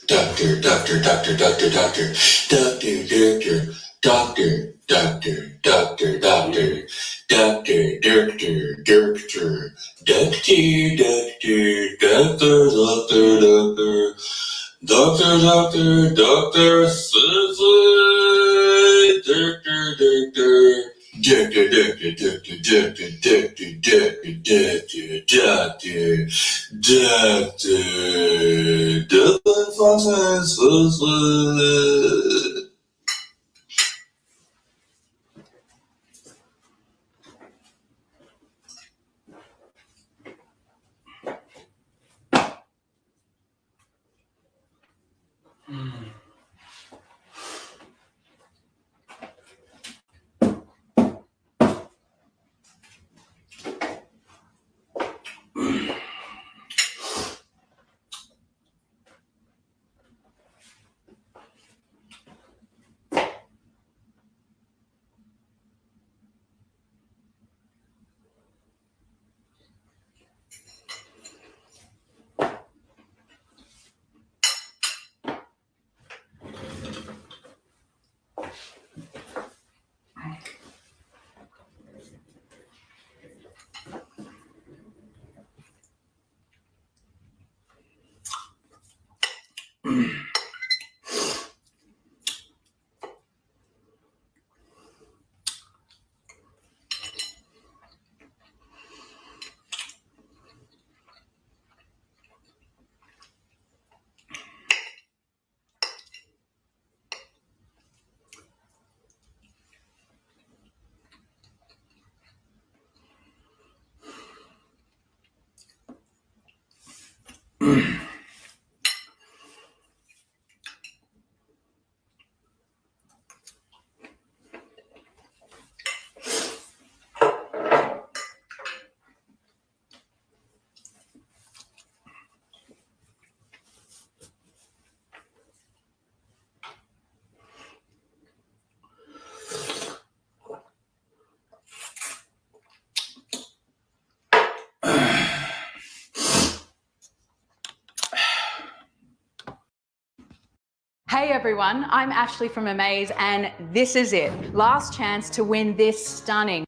Doctor, doctor, doctor, doctor, doctor, doctor, doctor, doctor, doctor, doctor, doctor, doctor, doctor, doctor, doctor, doctor, doctor, doctor, doctor. Doctor, doctor, doctor, Susie, doctor, doctor, doctor, doctor, doctor, doctor, doctor, doctor, doctor, doctor, Devin Fontaine, Susie. Hey everyone, I'm Ashley from Amaze and this is it. Last chance to win this stunning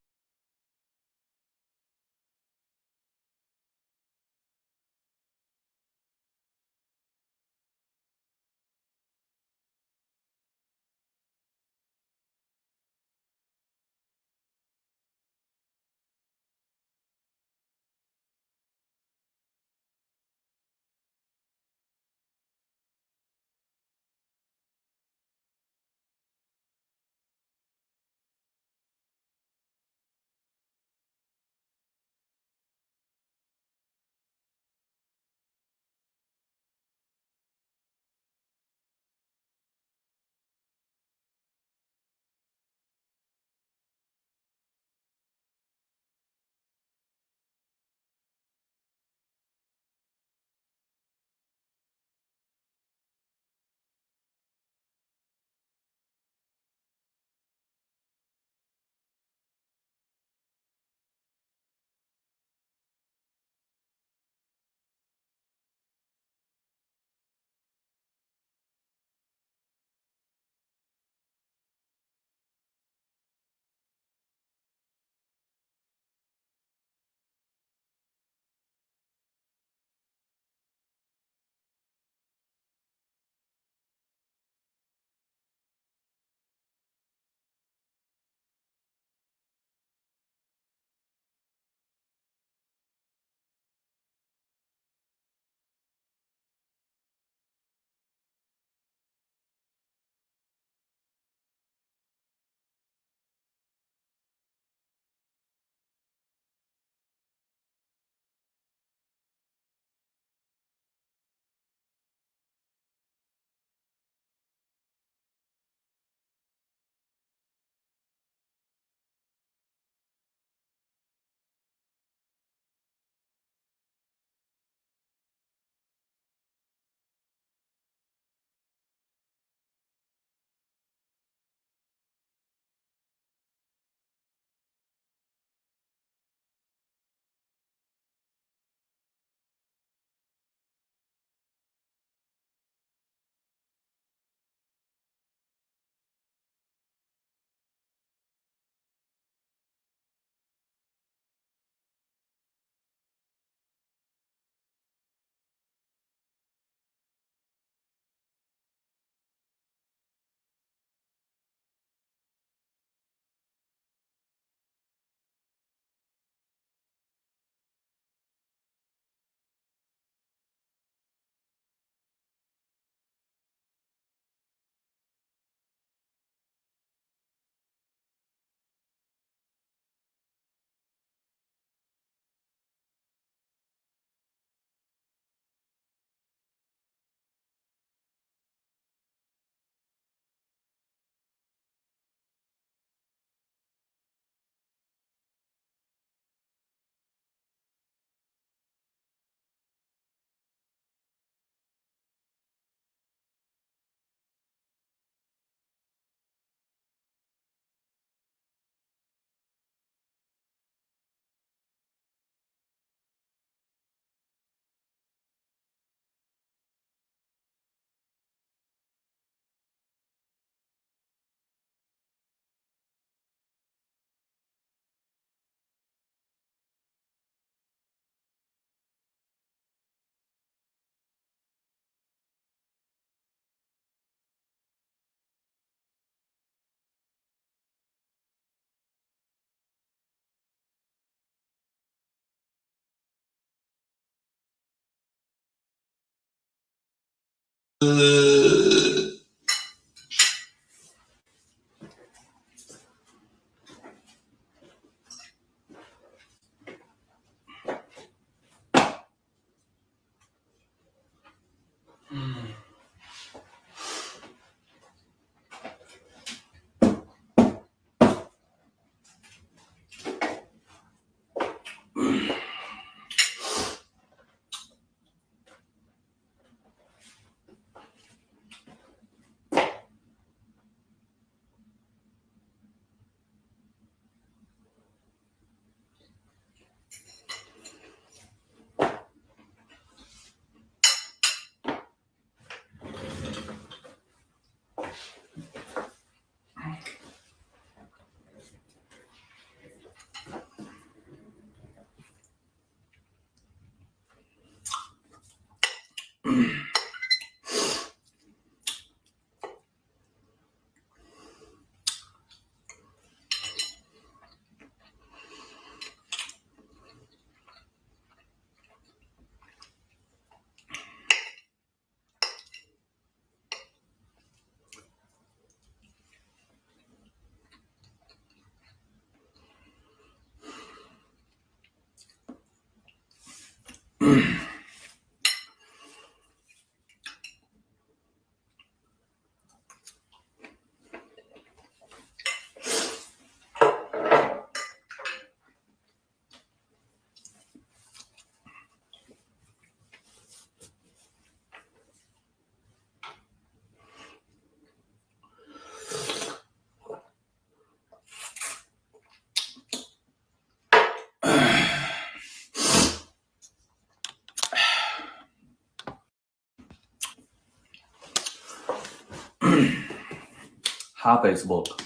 Hi, Facebook.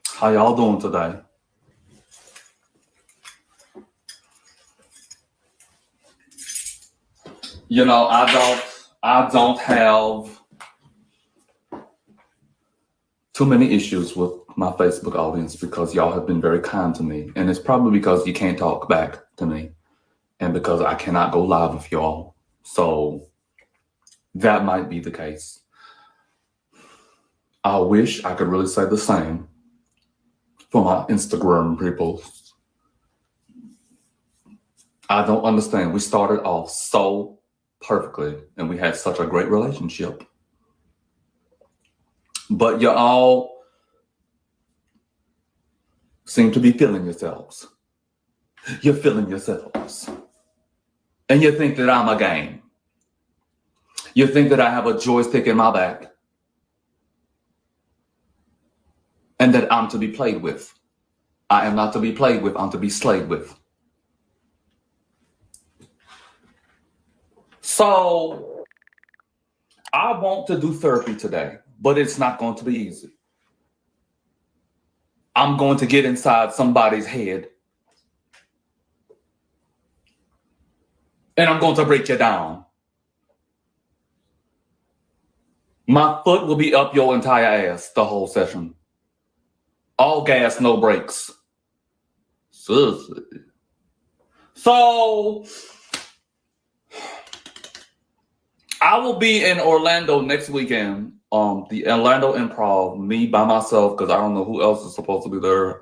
How y'all doing today? You know, I don't have too many issues with my Facebook audience because y'all have been very kind to me. And it's probably because you can't talk back to me and because I cannot go live with y'all. So that might be the case. I wish I could really say the same for my Instagram people. I don't understand. We started off so perfectly and we had such a great relationship. But you all seem to be feeling yourselves. You're feeling yourselves. And you think that I'm a game. You think that I have a joystick in my back. And that I'm to be played with. I am not to be played with, I'm to be slayed with. So, I want to do therapy today, but it's not going to be easy. I'm going to get inside somebody's head. And I'm going to break you down. My foot will be up your entire ass the whole session. All gas, no brakes. So, I will be in Orlando next weekend. The Orlando Improv, me by myself, because I don't know who else is supposed to be there.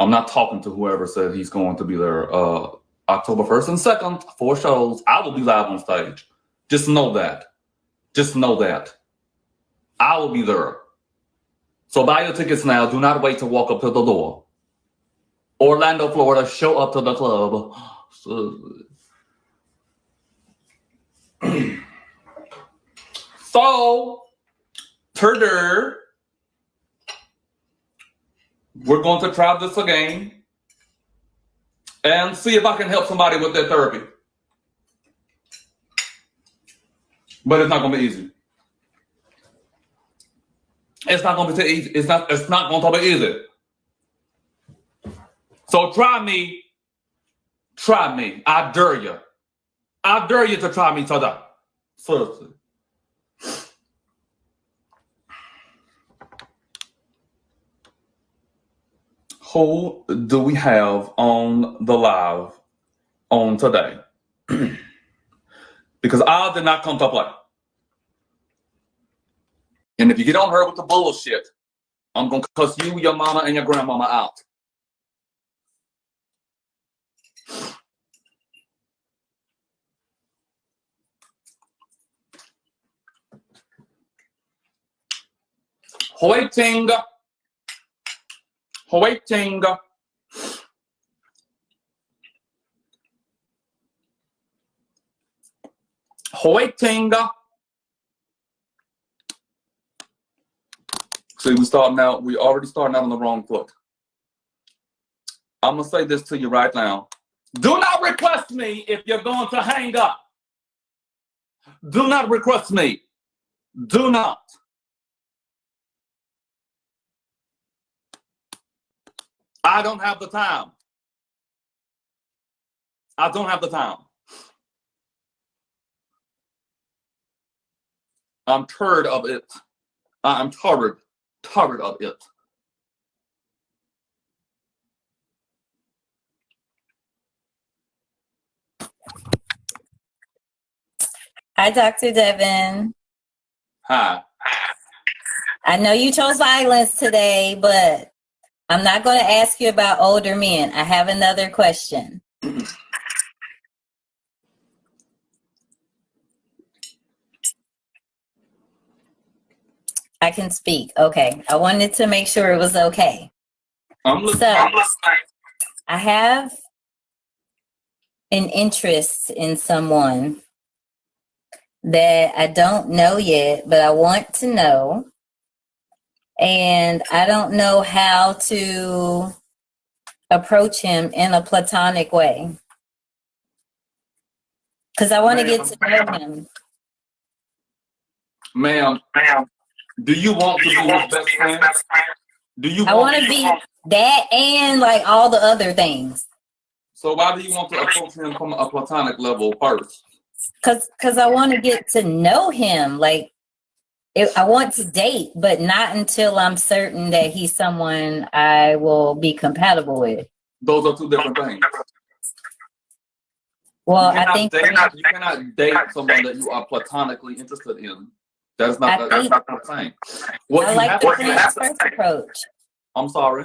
I'm not talking to whoever said he's going to be there. October 1st and 2nd, 4 shows. I will be live on stage. Just know that. Just know that. I will be there. So buy your tickets now. Do not wait to walk up to the door. Orlando, Florida, show up to the club. So, today, we're going to try this again and see if I can help somebody with their therapy. But it's not going to be easy. It's not going to be easy. It's not going to be easy. So try me. Try me. I dare you. I dare you to try me today. Seriously. Who do we have on the live on today? Because I did not come to play. And if you get on her with the bullshit, I'm gonna cuss you, your mama, and your grandmama out. Waiting. See, we already starting out on the wrong foot. I'm gonna say this to you right now. Do not request me if you're going to hang up. Do not request me. Do not. I don't have the time. I don't have the time. I'm tired of it. I'm tired of it. Hi, Dr. Devin. Hi. I know you chose violence today, but I'm not going to ask you about older men. I have another question. I can speak. Okay. I wanted to make sure it was okay. So, I have an interest in someone that I don't know yet, but I want to know. And I don't know how to approach him in a platonic way. Because I want to get to know him. Ma'am, do you want to be his best friend? I want to be that and like all the other things. So why do you want to approach him from a platonic level first? Because I want to get to know him. Like, I want to date, but not until I'm certain that he's someone I will be compatible with. Those are two different things. Well, I think you cannot date someone that you are platonically interested in. That's not the same. I like the friends first approach. I'm sorry.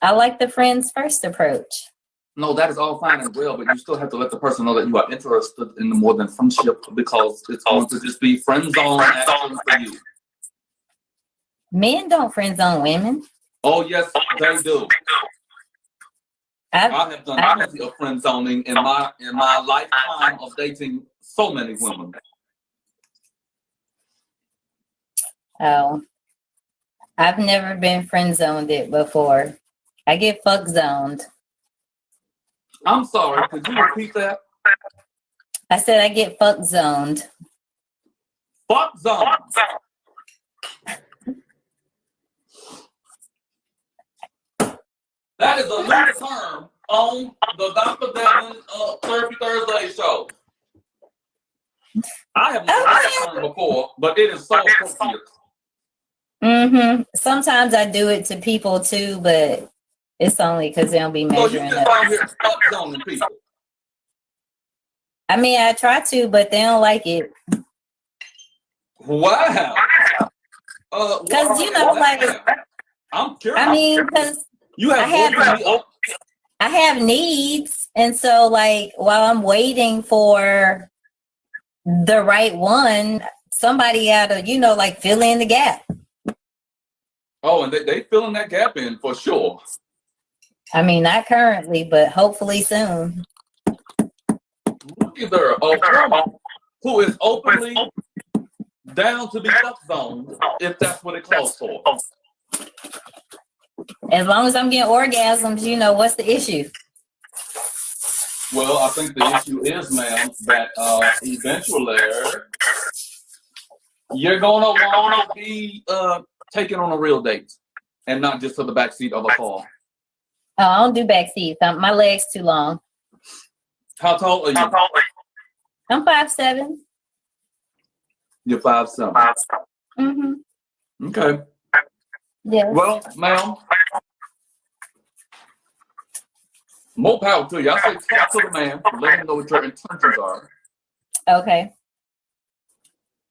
I like the friends first approach. No, that is all fine and well, but you still have to let the person know that you are interested in more than friendship, because it's going to just be friend zone action for you. Men don't friend zone women. Oh yes, they do. I have done plenty of friend zoning in my lifetime of dating so many women. Oh, I've never been friend zoned it before. I get fuck zoned. I'm sorry, could you repeat that? I said I get fuck zoned. Fuck zoned. That is a new term on the Dr. Devin Therapy Thursday show. I have never heard that term before, but it is so appropriate. Mm-hmm. Sometimes I do it to people too, but it's only because they don't be measuring So you just out here fuck zoning people. I mean, I try to, but they don't like it. Wow. Because I'm curious. I mean, because I have needs, and so like while I'm waiting for the right one, somebody had to, like fill in the gap. Oh, and they filling that gap in for sure. I mean, not currently, but hopefully soon. Look at there, a woman who is openly down to be fuck zoned, if that's what it calls for. As long as I'm getting orgasms, what's the issue? Well, I think the issue is, ma'am, that eventually you're gonna want to be taken on a real date and not just to the backseat of a car. Oh, I don't do backseats. My leg's too long. How tall are you? I'm 5'7". You're 5'7". Mm-hmm. Okay. Yes. Well, ma'am, more power to you. I say talk to the man, let him know what your intentions are. Okay.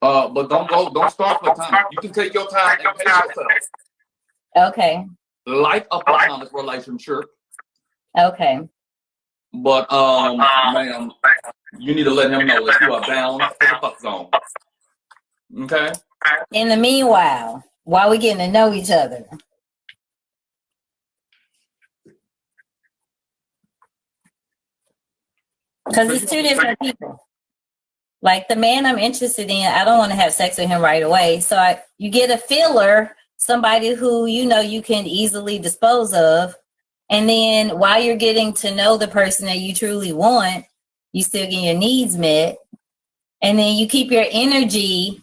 But don't start the time. You can take your time and pace yourself. Okay. Like a platonic relationship. Okay. But ma'am, you need to let him know that you are down for the fuck zone. Okay? In the meanwhile, while we getting to know each other. Because it's two different people. Like the man I'm interested in, I don't want to have sex with him right away. So you get a filler, somebody who you know you can easily dispose of. And then while you're getting to know the person that you truly want, you still get your needs met. And then you keep your energy,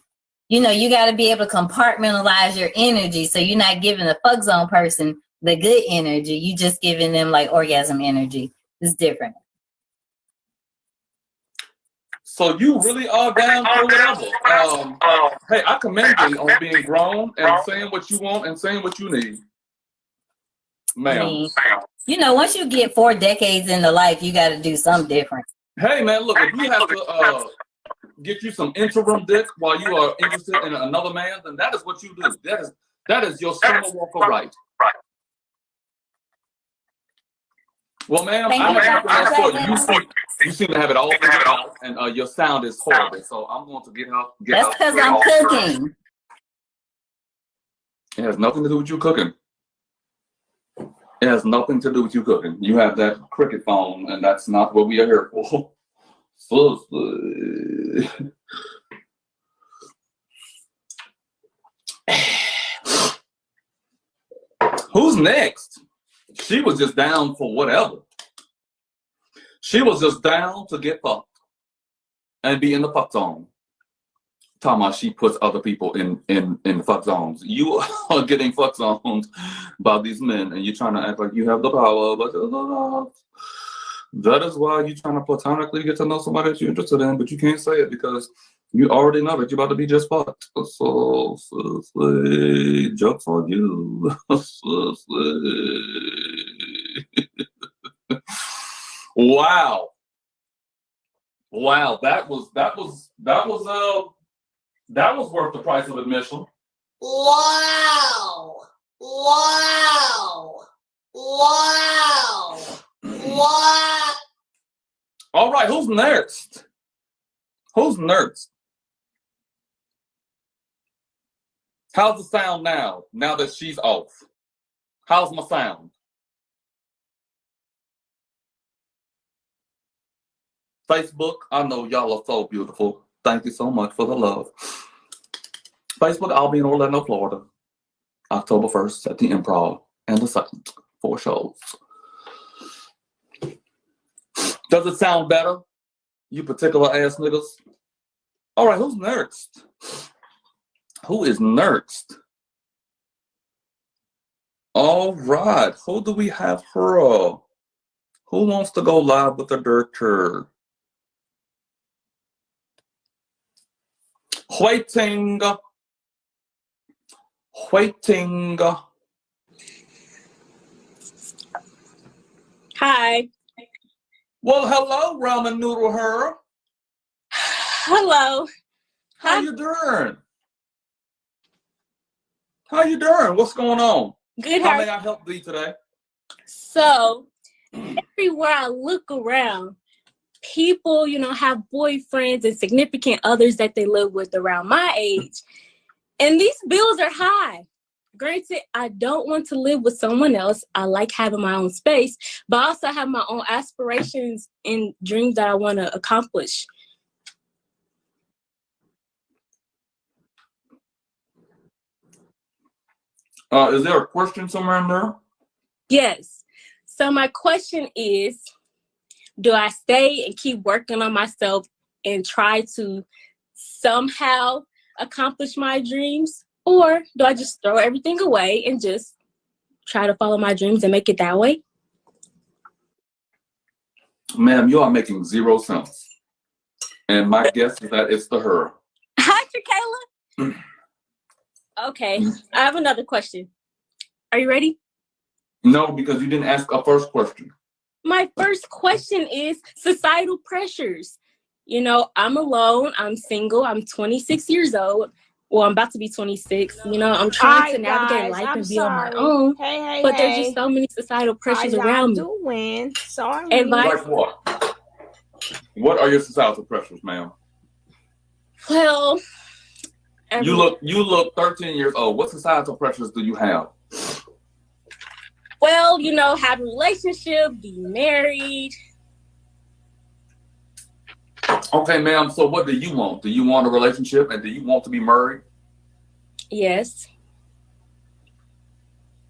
you know, you got to be able to compartmentalize your energy. So you're not giving the fuck zone person the good energy. You just giving them like orgasm energy. It's different. So you really are down for whatever. Hey, I commend you on being grown and saying what you want and saying what you need. Ma'am. I mean, you know, once you get 4 decades into life, you got to do something different. Hey, man, look, if you have to get you some interim dick while you are interested in another man, then that is what you do. That is your summer walker right. Well, ma'am, I have for you seem to have it all figured out, and your sound is horrible. So I'm going to get out. That's because I'm cooking. It has nothing to do with you cooking. It has nothing to do with you cooking. You have that cricket phone, and that's not what we are here for. Who's next? She was just down for whatever. She was just down to get fucked and be in the fuck zone. Talking about she puts other people in the fuck zones. You are getting fuck zoned by these men, and you're trying to act like you have the power, but that is why you're trying to platonically get to know somebody that you're interested in, but you can't say it because you already know that you're about to be just fucked. So, jokes on you. Wow. That was worth the price of admission. Wow. All right, who's next? Who's next? How's the sound now that she's off? How's my sound? Facebook, I know y'all are so beautiful. Thank you so much for the love. Facebook, I'll be in Orlando, Florida, October 1st at the Improv and the 2nd, 4 shows. Does it sound better? You particular ass niggas? All right, who's next? Who is next? All right, who do we have here? Who wants to go live with the director? Waiting. Hi. Well, hello, ramen noodle her. Hello. How you doing? How you doing? What's going on? Good. How may I help thee today? So, everywhere I look around, people, have boyfriends and significant others that they live with around my age. And these bills are high. Granted, I don't want to live with someone else. I like having my own space, but I also have my own aspirations and dreams that I want to accomplish. Is there a question somewhere in there? Yes. So my question is, do I stay and keep working on myself and try to somehow accomplish my dreams? Or do I just throw everything away and just try to follow my dreams and make it that way? Ma'am, you are making 0 sense. And my guess is that it's the her. Hi, Kayla. Okay, I have another question. Are you ready? No, because you didn't ask a first question. My first question is societal pressures. You know, I'm alone. I'm single. I'm 26 years old. Well, I'm about to be 26. You know, I'm trying to navigate life and be on my own. Hey, but there's just so many societal pressures around me. Doing? Sorry. Advice. Like what? What are your societal pressures, ma'am? Well, you look 13 years old. What societal pressures do you have? Well, you know, have a relationship, be married. Okay, ma'am. So what do you want? Do you want a relationship and do you want to be married? Yes.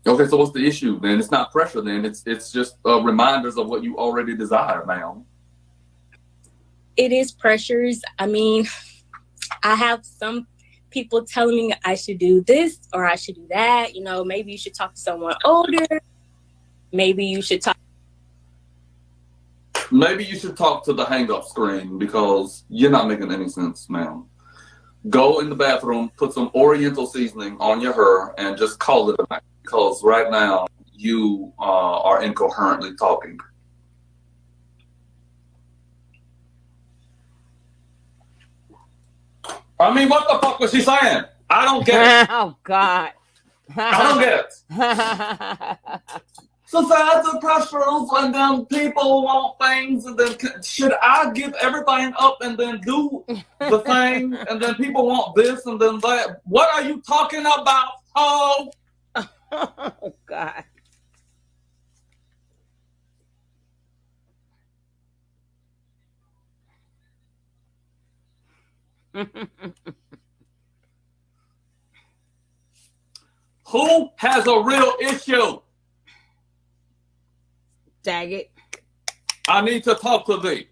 Okay, so what's the issue then? It's not pressure then. It's just reminders of what you already desire, ma'am. It is pressures. I mean, I have some people telling me I should do this or I should do that. You know, maybe you should talk to someone older. Maybe you should talk. Maybe you should talk to the hang-up screen because you're not making any sense, ma'am. Go in the bathroom, put some Oriental seasoning on your hair, and just call it a night. Because right now, you are incoherently talking. I mean, what the fuck was she saying? I don't get it. Oh, God. I don't get it. Societal pressures, and then people want things, and then should I give everything up and then do the thing, and then people want this and then that? What are you talking about? Oh, God. Who has a real issue? Dag it. I need to talk to thee.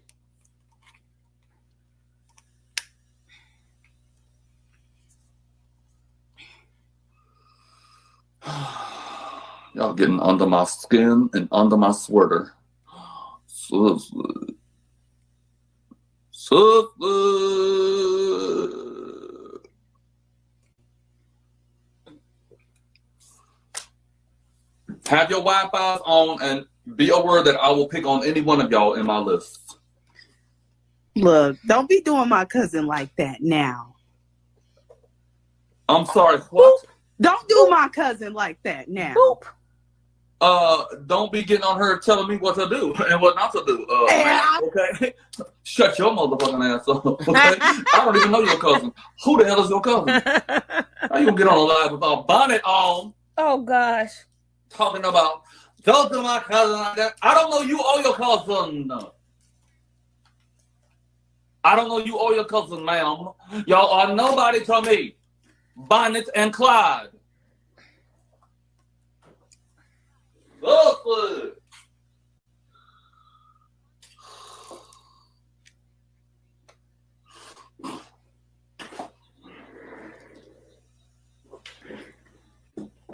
Y'all getting under my skin and under my sweater. Have your Wi-Fi on and be aware that I will pick on any one of y'all in my list. Look, don't be doing my cousin like that now. I'm sorry, what? Boop. Don't do my cousin like that now. Boop. Don't be getting on her telling me what to do and what not to do. Okay? Shut your motherfucking ass up. Okay? I don't even know your cousin. Who the hell is your cousin? How you gonna get on a live without a bonnet on? Oh, gosh. Talking about, don't do my cousin like that. I don't know you or your cousin. I don't know you or your cousin, ma'am. Y'all are nobody to me. Bonnet and Clyde. Look.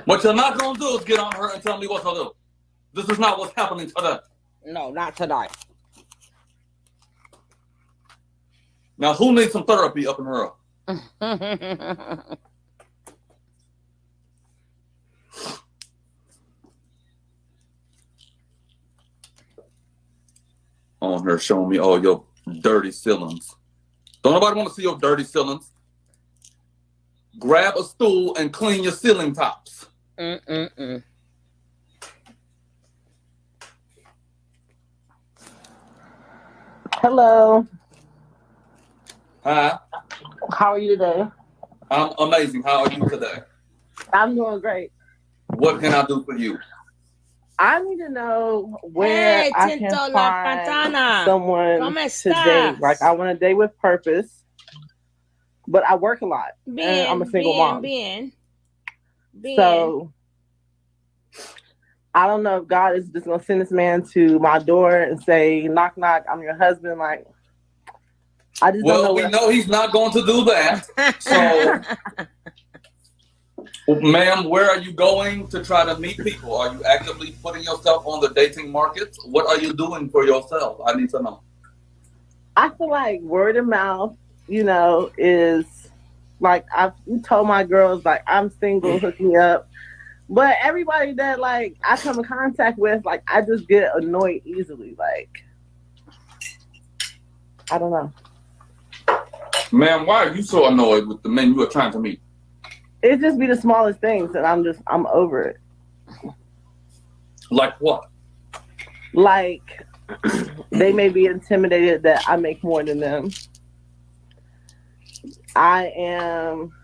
What you're not going to do is get on her and tell me what to do. This is not what's happening today. No, not tonight. Now, who needs some therapy up in her? On her showing me all your dirty ceilings. Don't nobody want to see your dirty ceilings. Grab a stool and clean your ceiling tops. Hello. Hi. How are you today? I'm amazing. How are you today? I'm doing great. What can I do for you? I need to know where I can find someone to date. Like, I want to date with purpose, but I work a lot. And I'm a single mom. So I don't know if God is just gonna send this man to my door and say, "Knock, knock, I'm your husband." Like, I just don't know. We know he's not going to do that. So, ma'am, where are you going to try to meet people? Are you actively putting yourself on the dating market? What are you doing for yourself? I need to know. I feel like word of mouth, is like I've told my girls, like, I'm single, hook me up. But everybody that, like, I come in contact with, like, I just get annoyed easily. Like, I don't know. Ma'am, why are you so annoyed with the men you are trying to meet? It just be the smallest things, and I'm over it. Like what? Like, they may be intimidated that I make more than them.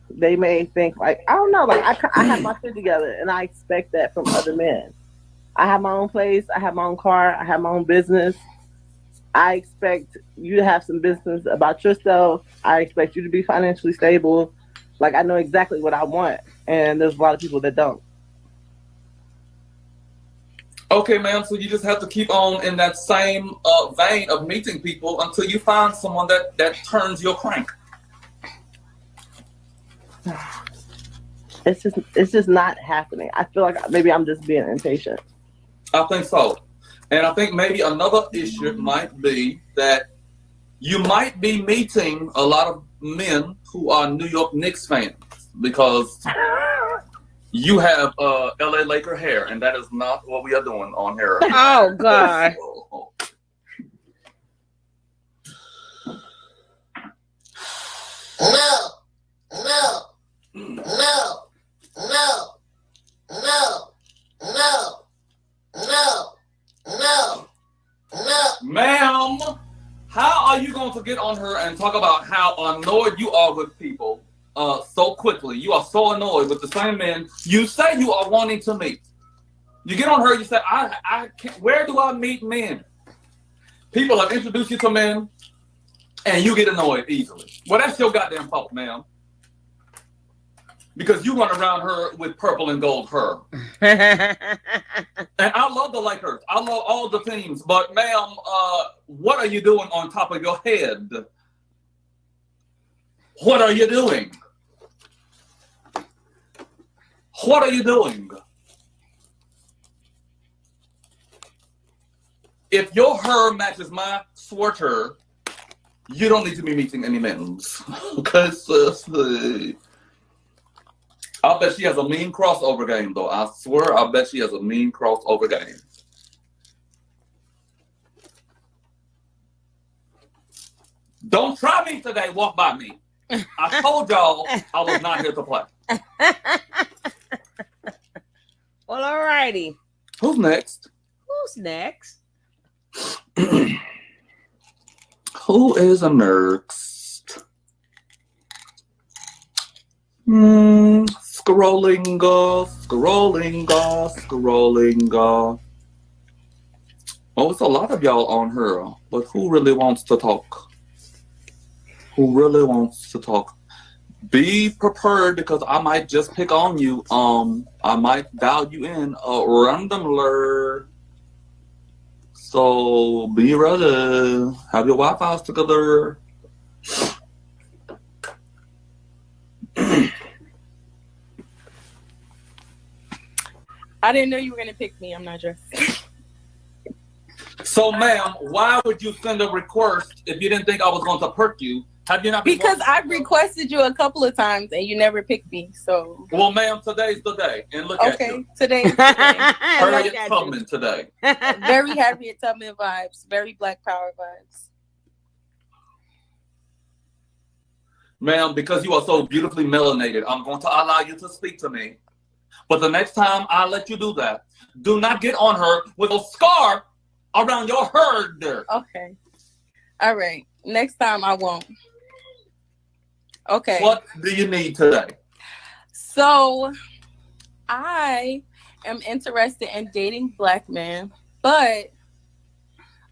They may think, like, I don't know, like, I have my shit together, and I expect that from other men. I have my own place, I have my own car, I have my own business. I expect you to have some business about yourself. I expect you to be financially stable. Like, I know exactly what I want, and there's a lot of people that don't. Okay, ma'am, so you just have to keep on in that same vein of meeting people until you find someone that turns your crank. It's just not happening. I feel like maybe I'm just being impatient. I think so. And I think maybe another issue might be that you might be meeting a lot of men who are New York Knicks fans because you have LA Laker hair, and that is not what we are doing on here. Oh, God. No. Ma'am, how are you going to get on her and talk about how annoyed you are with people so quickly? You are so annoyed with the same men you say you are wanting to meet. You get on her, you say, I can't, where do I meet men? People have introduced you to men, and you get annoyed easily. Well, that's your goddamn fault, ma'am. Because you run around her with purple and gold hair. And I love the Lakers. I love all the teams. But, ma'am, what are you doing on top of your head? What are you doing? What are you doing? If your hair matches my sweater, you don't need to be meeting any men. Okay, sis. I bet she has a mean crossover game, though. I swear, I bet she has a mean crossover game. Don't try me today. Walk by me. I told y'all I was not here to play. Well, all righty. Who's next? Who's next? Who is next? Scrolling. Oh, it's a lot of y'all on her, but who really wants to talk? Be prepared because I might just pick on you. I might dial you in randomly. So be ready. Have your Wi-Fi's together. I didn't know you were gonna pick me. I'm not sure. So, ma'am, why would you send a request if you didn't think I was going to perk you? Have you not? Because I've requested you a couple of times and you never picked me. So. Well, ma'am, today's the day, and look at you. Okay, today's the day. Harriet Tubman today. Very Harriet Tubman vibes. Very Black Power vibes. Ma'am, because you are so beautifully melanated, I'm going to allow you to speak to me. But the next time I let you do that, do not get on her with a scar around your head. Okay. All right. Next time I won't. Okay. What do you need today? So, I am interested in dating Black men, but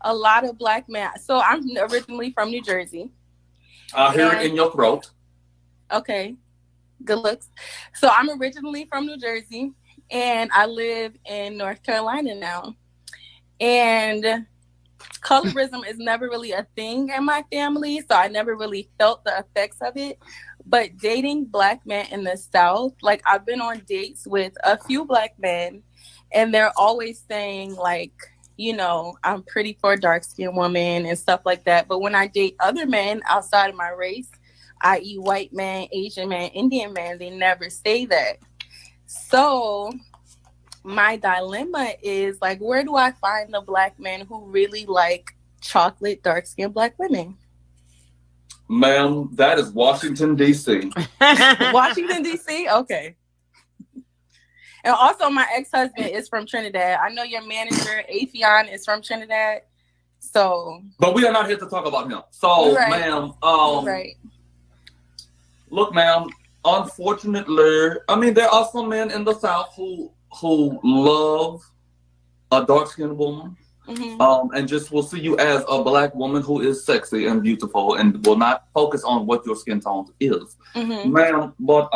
a lot of Black men. So, I'm originally from New Jersey. I hear it in your throat. Okay. Good looks. So, I'm originally from New Jersey, and I live in North Carolina now. And colorism is never really a thing in my family, so I never really felt the effects of it. But dating Black men in the South, like I've been on dates with a few Black men, and they're always saying like, you know, I'm pretty for a dark-skinned woman and stuff like that. But when I date other men outside of my race, i.e. white man, Asian man, Indian man, they never say that. So my dilemma is like, where do I find the Black men who really like chocolate, dark-skinned Black women? Ma'am, that is Washington, D.C. Washington, D.C.? Okay. And also, my ex-husband is from Trinidad. I know your manager, Affion, is from Trinidad. So. But we are not here to talk about him. So, right. ma'am, right. Look, ma'am, unfortunately, I mean, there are some men in the South who love a dark-skinned woman. Mm-hmm. And just will see you as a Black woman who is sexy and beautiful and will not focus on what your skin tone is. Mm-hmm. Ma'am, but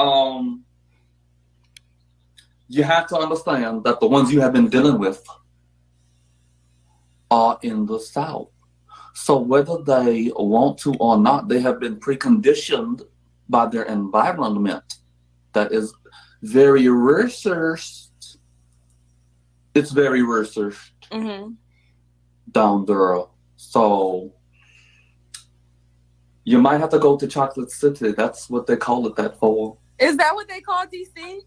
you have to understand that the ones you have been dealing with are in the South. So whether they want to or not, they have been preconditioned by their environment that is very researched. It's very researched. Mm-hmm. Down there. So you might have to go to Chocolate City. That's what they call it that for. Is that what they call DC?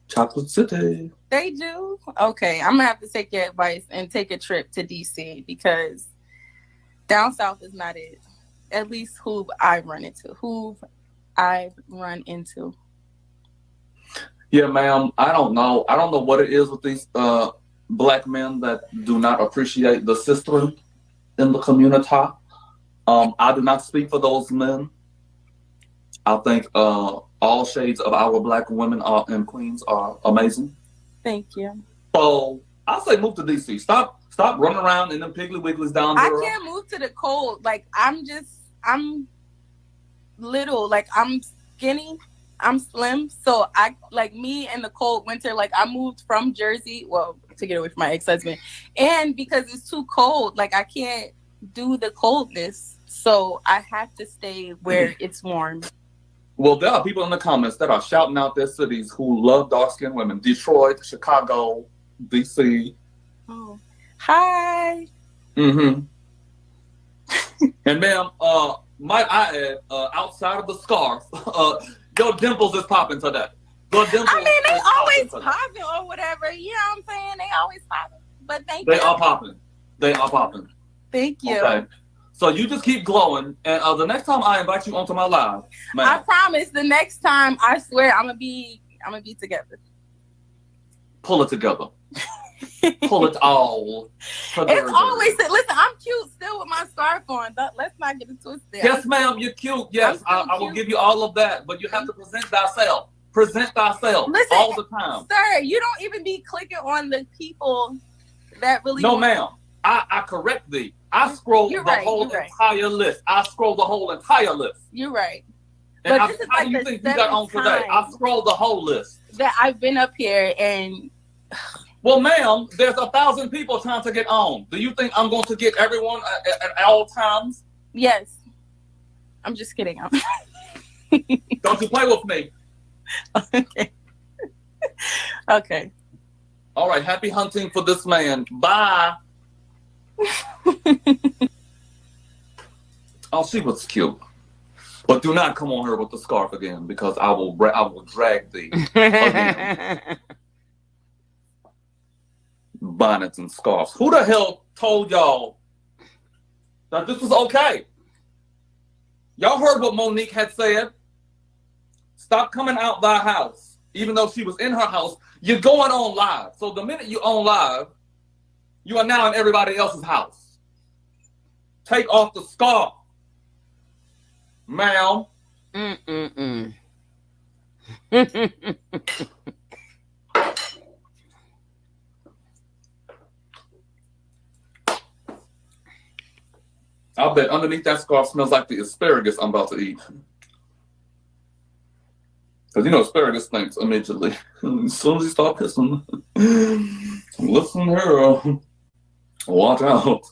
Chocolate City. They do? Okay. I'm gonna have to take your advice and take a trip to DC because down south is not it. At least who I've run into. Yeah, ma'am. I don't know. I don't know what it is with these Black men that do not appreciate the sister in the community. I do not speak for those men. I think all shades of our Black women and queens are amazing. Thank you. So I say move to DC. Stop running around in them Piggly Wigglies down there. I can't move to the cold. Like I'm little. Like I'm skinny. I'm slim. So I like me in the cold winter. Like I moved from Jersey. Well, to get away from my ex-husband, and because it's too cold, like I can't do the coldness, so I have to stay where it's warm. Well, there are people in the comments that are shouting out their cities who love dark-skinned women: Detroit, Chicago, DC. Oh, hi. Mm-hmm. And ma'am, might I add, outside of the scarf, your dimples is popping today. I mean, they always popping or whatever. You know what I'm saying? They always popping. But thank you. They are popping. They are popping. Thank you. Okay. So you just keep glowing, and the next time I invite you onto my live, ma'am, I promise. The next time, I swear, I'm gonna be together. Pull it together. Pull it all. It's always listen. I'm cute still with my scarf on. Let's not get it twisted. Yes, ma'am. You're cute. Yes, I will give you all of that, but you have to present thyself. Present thyself. Listen, all the time. Sir, you don't even be clicking on the people that really. No, ma'am. I correct thee. I scroll whole entire list. I scroll the whole entire list. You're right. And but this is how do you think you got on today? I scrolled the whole list. That I've been up here and. Well, ma'am, there's 1,000 people trying to get on. Do you think I'm going to get everyone at all times? Yes. I'm just kidding. Don't you play with me. Okay. Okay. All right. Happy hunting for this man. Bye. Oh, she was cute. But do not come on her with the scarf again because I will drag thee again. Bonnets and scarves. Who the hell told y'all that this was okay? Y'all heard what Monique had said. Stop coming out thy house. Even though she was in her house, you're going on live. So the minute you on live, you are now in everybody else's house. Take off the scarf, ma'am. I bet underneath that scarf smells like the asparagus I'm about to eat. Because you know asparagus stinks immediately. As soon as you start pissing. Listen here. Watch out.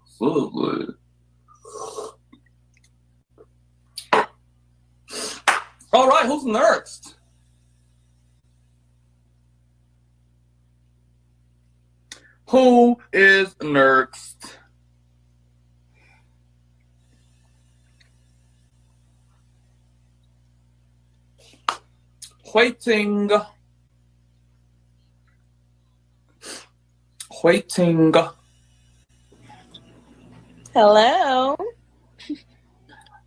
Seriously. All right, who's next? Who is next? Waiting. Hello.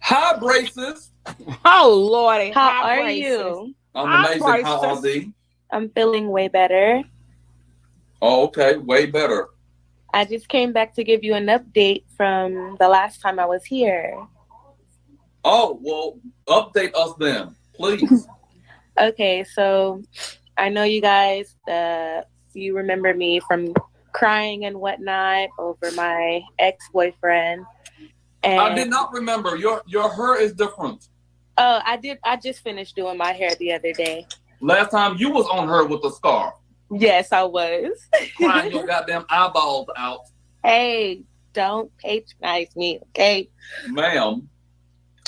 Hi, Braces. Oh, Lordy. How Hi, are braces. you? I'm Hi, amazing. How are Braces. thee? I'm feeling way better. Oh, okay. Way better. I just came back to give you an update from the last time I was here. Oh, well, update us then, please. Okay, so I know you guys, you remember me from crying and whatnot over my ex-boyfriend. And I did not remember. Your hair is different. oh, I just finished doing my hair the other day. Last time you was on her with a scarf. Yes, I was. Crying your goddamn eyeballs out. Hey, don't patronize me, okay? Ma'am,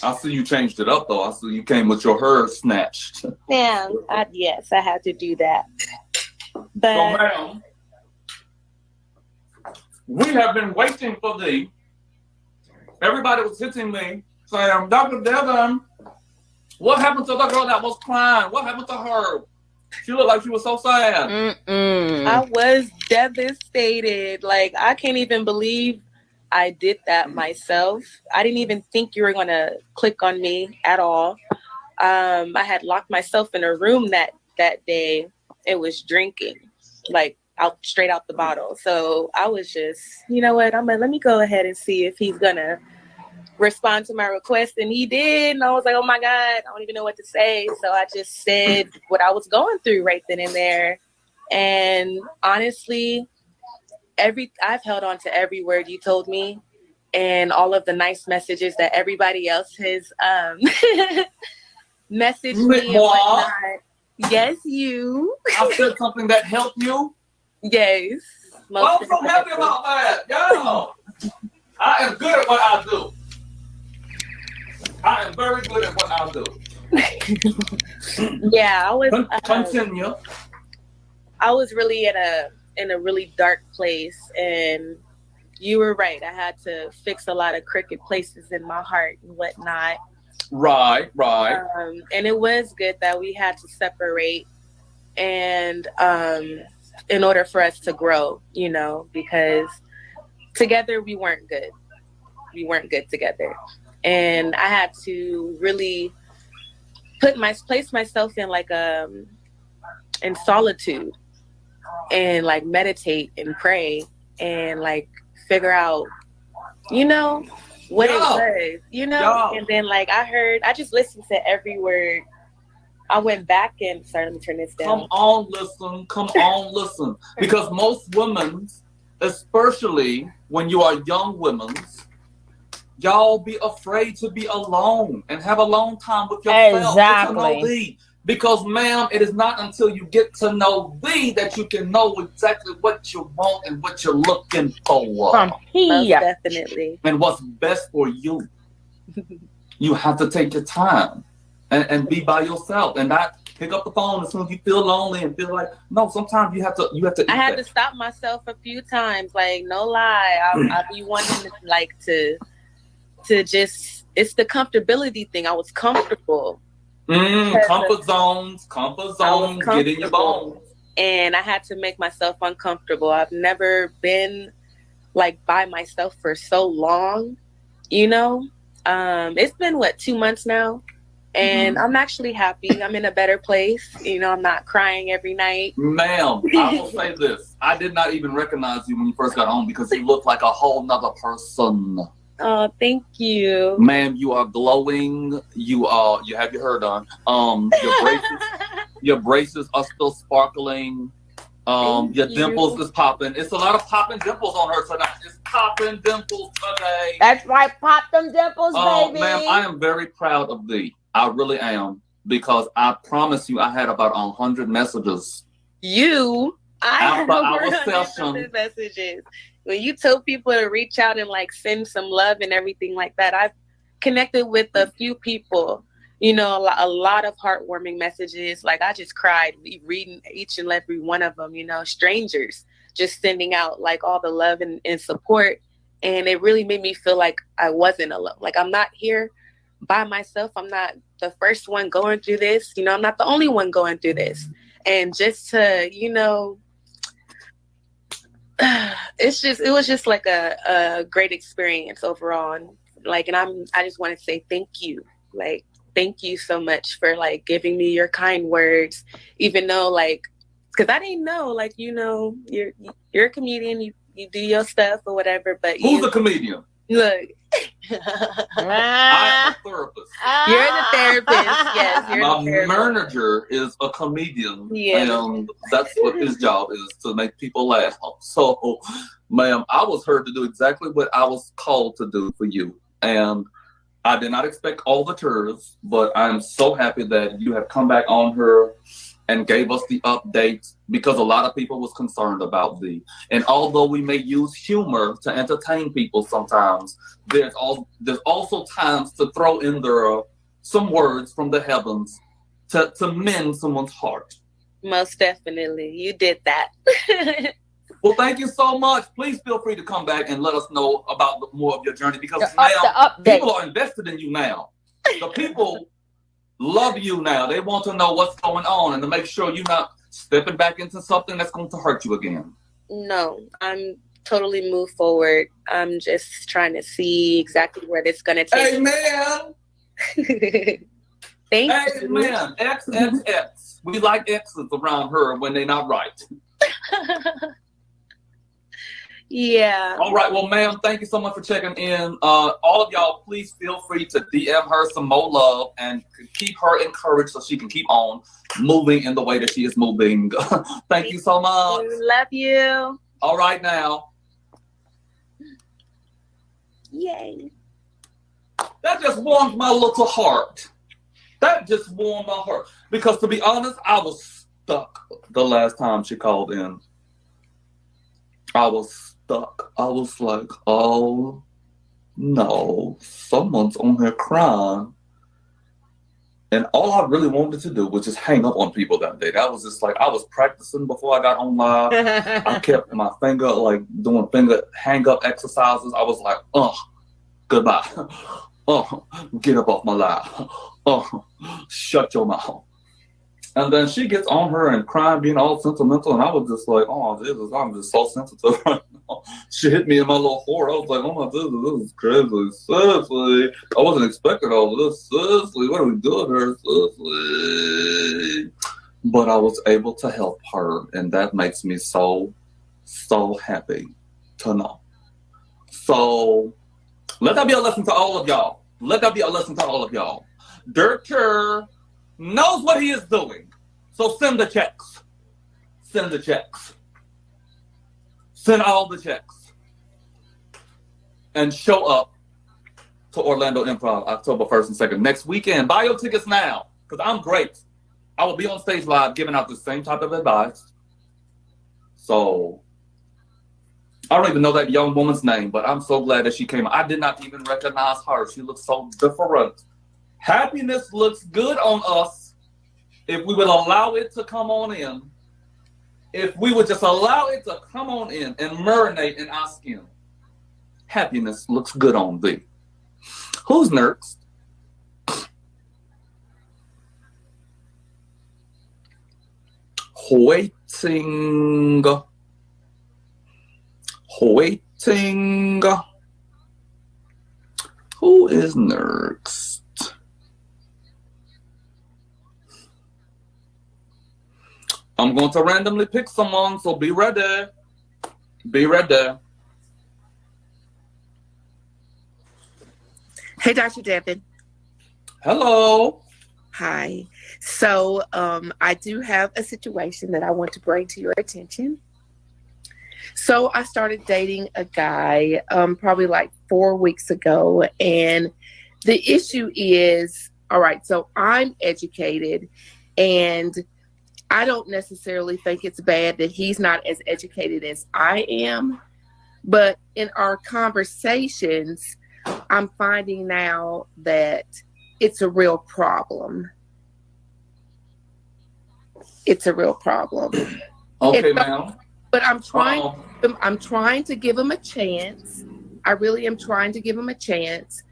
I see you changed it up, though. I see you came with your hair snatched. Yeah, yes, I had to do that. But So, ma'am, we have been waiting for thee. Everybody was hitting me, saying, Dr. Devin, what happened to the girl that was crying? What happened to her? She looked like she was so sad. I was devastated. Like, I can't even believe I did that myself. I didn't even think you were going to click on me at all. I had locked myself in a room that day. It was drinking, like straight out the bottle. So I was just, you know what? Let me go ahead and see if he's going to respond to my request. And he did. And I was like, oh my God, I don't even know what to say. So I just said what I was going through right then and there. And honestly, I've held on to every word you told me and all of the nice messages that everybody else has messaged me and whatnot. Yes, you. I said something that helped you? Yes. I'm so happy about that. Yeah. I am good at what I do. I am very good at what I do. Yeah, I was. Continue. I was really in a really dark place, and you were right. I had to fix a lot of crooked places in my heart and whatnot. Right. And it was good that we had to separate, and in order for us to grow, because together we weren't good. We weren't good together, and I had to really place myself in in solitude and like meditate and pray and like figure out, what it was, and then like I just listened to every word. I went back and sorry, let me turn this down. Come on, listen. Because most women, especially when you are young women, y'all be afraid to be alone and have a long time with yourself. Exactly. Get to know thee. Because, ma'am, it is not until you get to know thee that you can know exactly what you want and what you're looking for. Most definitely. And what's best for you. You have to take your time and be by yourself and not pick up the phone as soon as you feel lonely and feel like, no, sometimes you have to I had to stop myself a few times. Like, no lie. I be wanting to just, it's the comfortability thing. I was comfortable. Comfort zones, get in your bones. And I had to make myself uncomfortable. I've never been like by myself for so long, It's been 2 months now, and I'm actually happy. I'm in a better place. I'm not crying every night. Ma'am, I will say this. I did not even recognize you when you first got home because you look like a whole nother person. Oh, thank you. Ma'am, you are glowing. You have your hair done. Your braces are still sparkling. Your dimples is popping. It's a lot of popping dimples on her tonight. It's popping dimples today. That's right, pop them dimples, baby. Ma'am, I am very proud of thee. I really am. Because I promise you, I had about 100 messages. I had our over session. 100 messages. When you tell people to reach out and like send some love and everything like that, I've connected with a few people, a lot of heartwarming messages. Like I just cried reading each and every one of them, strangers just sending out like all the love and support. And it really made me feel like I wasn't alone. Like I'm not here by myself. I'm not the first one going through this. I'm not the only one going through this. And just to, it was just like a great experience overall. And Like, and I just want to say thank you. Like, thank you so much for like giving me your kind words, even though like, because I didn't know, like, you know, you're a comedian, you do your stuff or whatever, but who's a comedian? Look. I'm a therapist. You're the therapist. Yes, you're my the therapist. manager is a comedian. Yeah. And that's what his job is, to make people laugh. So, ma'am, I was heard to do exactly what I was called to do for you. And I did not expect all the tours, but I'm so happy that you have come back on her and gave us the updates, because a lot of people was concerned about thee. And although we may use humor to entertain people sometimes, there's also times to throw in there some words from the heavens to mend someone's heart. Most definitely. You did that. Well, thank you so much. Please feel free to come back and let us know about more of your journey, because now people are invested in you now. The people love you now. They want to know what's going on and to make sure you're not stepping back into something that's going to hurt you again. No, I'm totally moved forward. I'm just trying to see exactly where this is going to take. Amen. Thank you. Amen. XXX. We like X's around her when they're not right. Yeah. All right. Well, ma'am, thank you so much for checking in. All of y'all, please feel free to DM her some more love and keep her encouraged so she can keep on moving in the way that she is moving. Thank you so much. Love you. All right now. Yay. That just warmed my little heart. That just warmed my heart. Because to be honest, I was stuck the last time she called in. I was stuck. I was like, oh no, someone's on here crying. And all I really wanted to do was just hang up on people that day. That was just like, I was practicing before I got on live. I kept my finger, like doing finger hang up exercises. I was like, goodbye. Get up off my live. Shut your mouth. And then she gets on her and crying, being all sentimental, and I was just like, oh, Jesus, I'm just so sensitive right now. She hit me in my little heart. I was like, oh, my goodness, this is crazy. Seriously. I wasn't expecting all of this. Seriously, what are we doing here? Seriously. But I was able to help her, and that makes me so, so happy to know. So let that be a lesson to all of y'all. Let that be a lesson to all of y'all. Dirker knows what he is doing. So send the checks. Send the checks. Send all the checks. And show up to Orlando Improv October 1st and 2nd. Next weekend. Buy your tickets now, because I'm great. I will be on stage live giving out the same type of advice. So I don't even know that young woman's name, but I'm so glad that she came. I did not even recognize her. She looks so different. Happiness looks good on us if we would allow it to come on in. If we would just allow it to come on in and marinate in our skin. Happiness looks good on thee. Who's next? Waiting. Who is next? I'm going to randomly pick someone, so be ready. Be ready. Hey, Dr. Devin. Hello. Hi. So I do have a situation that I want to bring to your attention. So I started dating a guy probably like 4 weeks ago. And the issue is, all right, so I'm educated, and I don't necessarily think it's bad that he's not as educated as I am. But in our conversations, I'm finding now that it's a real problem. It's a real problem. Okay, ma'am. But I'm trying to give him a chance. I really am trying to give him a chance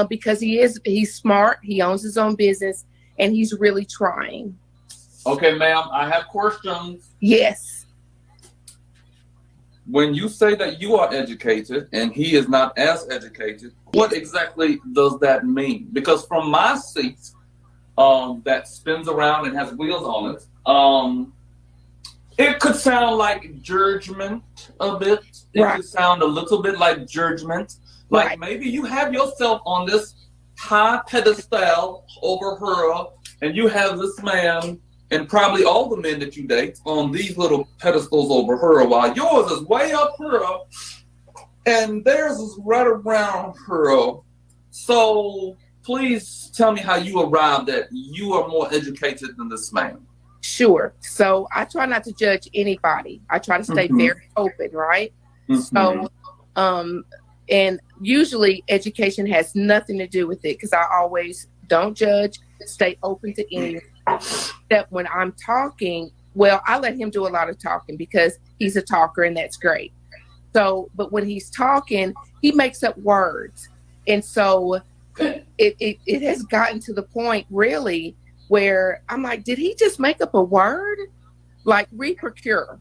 because he's smart. He owns his own business, and he's really trying. Okay, ma'am, I have questions. Yes. when you say that you are educated and he is not as educated, what exactly does that mean? Because from my seat, that spins around and has wheels on it, it could sound like judgment a bit. It could sound a little bit like judgment. Like maybe you have yourself on this high pedestal over her, and you have this man and probably all the men that you date on these little pedestals over her, while yours is way up her, and theirs is right around her. So please tell me how you arrived at you are more educated than this man. Sure. So I try not to judge anybody. I try to stay very open, right? So, and usually education has nothing to do with it because I always don't judge, stay open to anything. Except when I'm talking, well, I let him do a lot of talking because he's a talker and that's great. So, but when he's talking, he makes up words. And so it has gotten to the point really where I'm like, did he just make up a word? Like reprocure.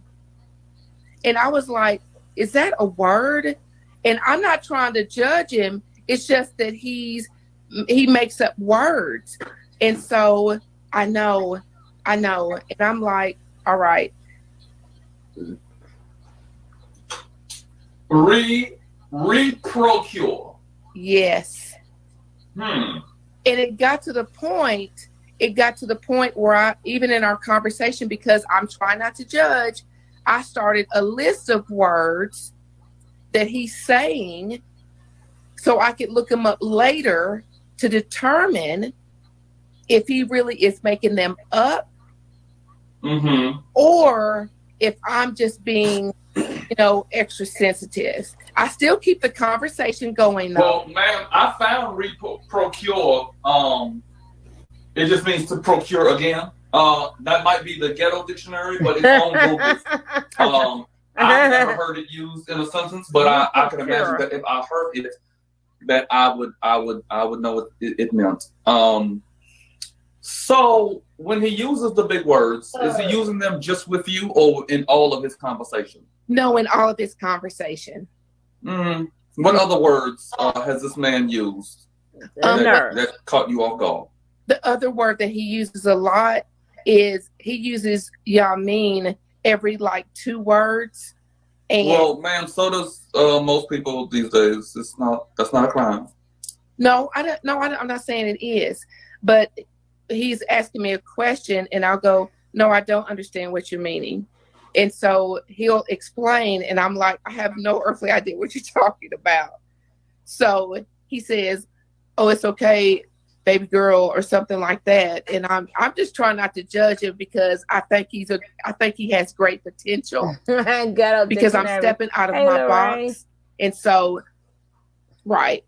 And I was like, is that a word? And I'm not trying to judge him. It's just that he makes up words. And so I know. And I'm like, all right. Reprocure. Yes. And it got to the point where I, even in our conversation, because I'm trying not to judge, I started a list of words that he's saying so I could look them up later to determine if he really is making them up or if I'm just being, extra sensitive. I still keep the conversation going though. Well, ma'am, I found procure. It just means to procure again. That might be the ghetto dictionary, but it's on Google. I've never heard it used in a sentence, but I can imagine that if I heard it, that I would know what it meant. So when he uses the big words, is he using them just with you or in all of his conversation? No, in all of his conversation. What other words has this man used that caught you off guard? The other word that he uses a lot is he uses Yamin every 2 words. And well, ma'am, so does most people these days. That's not a crime. No, I'm not saying it is, but he's asking me a question and I'll go, no, I don't understand what you're meaning. And so he'll explain and I'm like, I have no earthly idea what you're talking about. So he says, oh, it's okay, baby girl, or something like that. And I'm just trying not to judge him because I think he has great potential because I'm stepping out of my box. And so, right.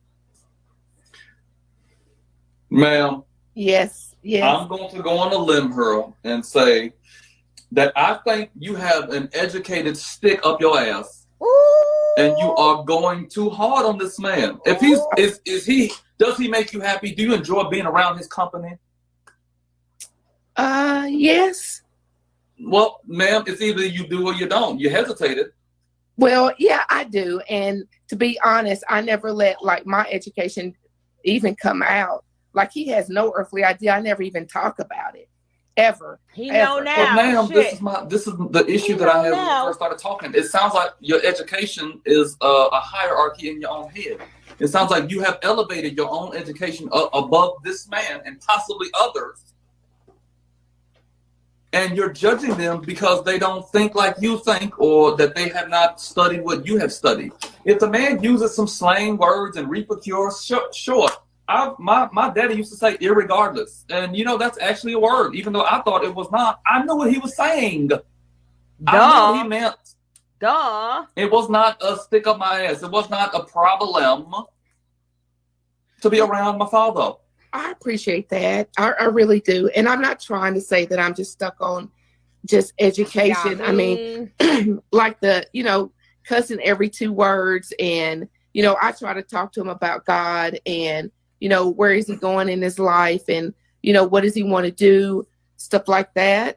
Ma'am. Yes. I'm going to go on a limb here and say that I think you have an educated stick up your ass. Ooh. And you are going too hard on this man. If does he make you happy? Do you enjoy being around his company? Yes. Well, ma'am, it's either you do or you don't. You hesitated. Well, yeah, I do. And to be honest, I never let my education even come out. He has no earthly idea. I never even talk about it. Ever. He know now. Well, ma'am, this is the issue that I had when we first started talking. It sounds like your education is a hierarchy in your own head. It sounds like you have elevated your own education above this man and possibly others. And you're judging them because they don't think like you think or that they have not studied what you have studied. If the man uses some slang words and reprocure, sure. My daddy used to say irregardless. And that's actually a word, even though I thought it was not. I knew what he was saying. I knew what he meant. Duh. It was not a stick up my ass. It was not a problem to be around my father. I appreciate that. I really do. And I'm not trying to say that I'm just stuck on just education. I mean, cussing every 2 words. And, I try to talk to him about God and, where is he going in his life and, what does he want to do? Stuff like that.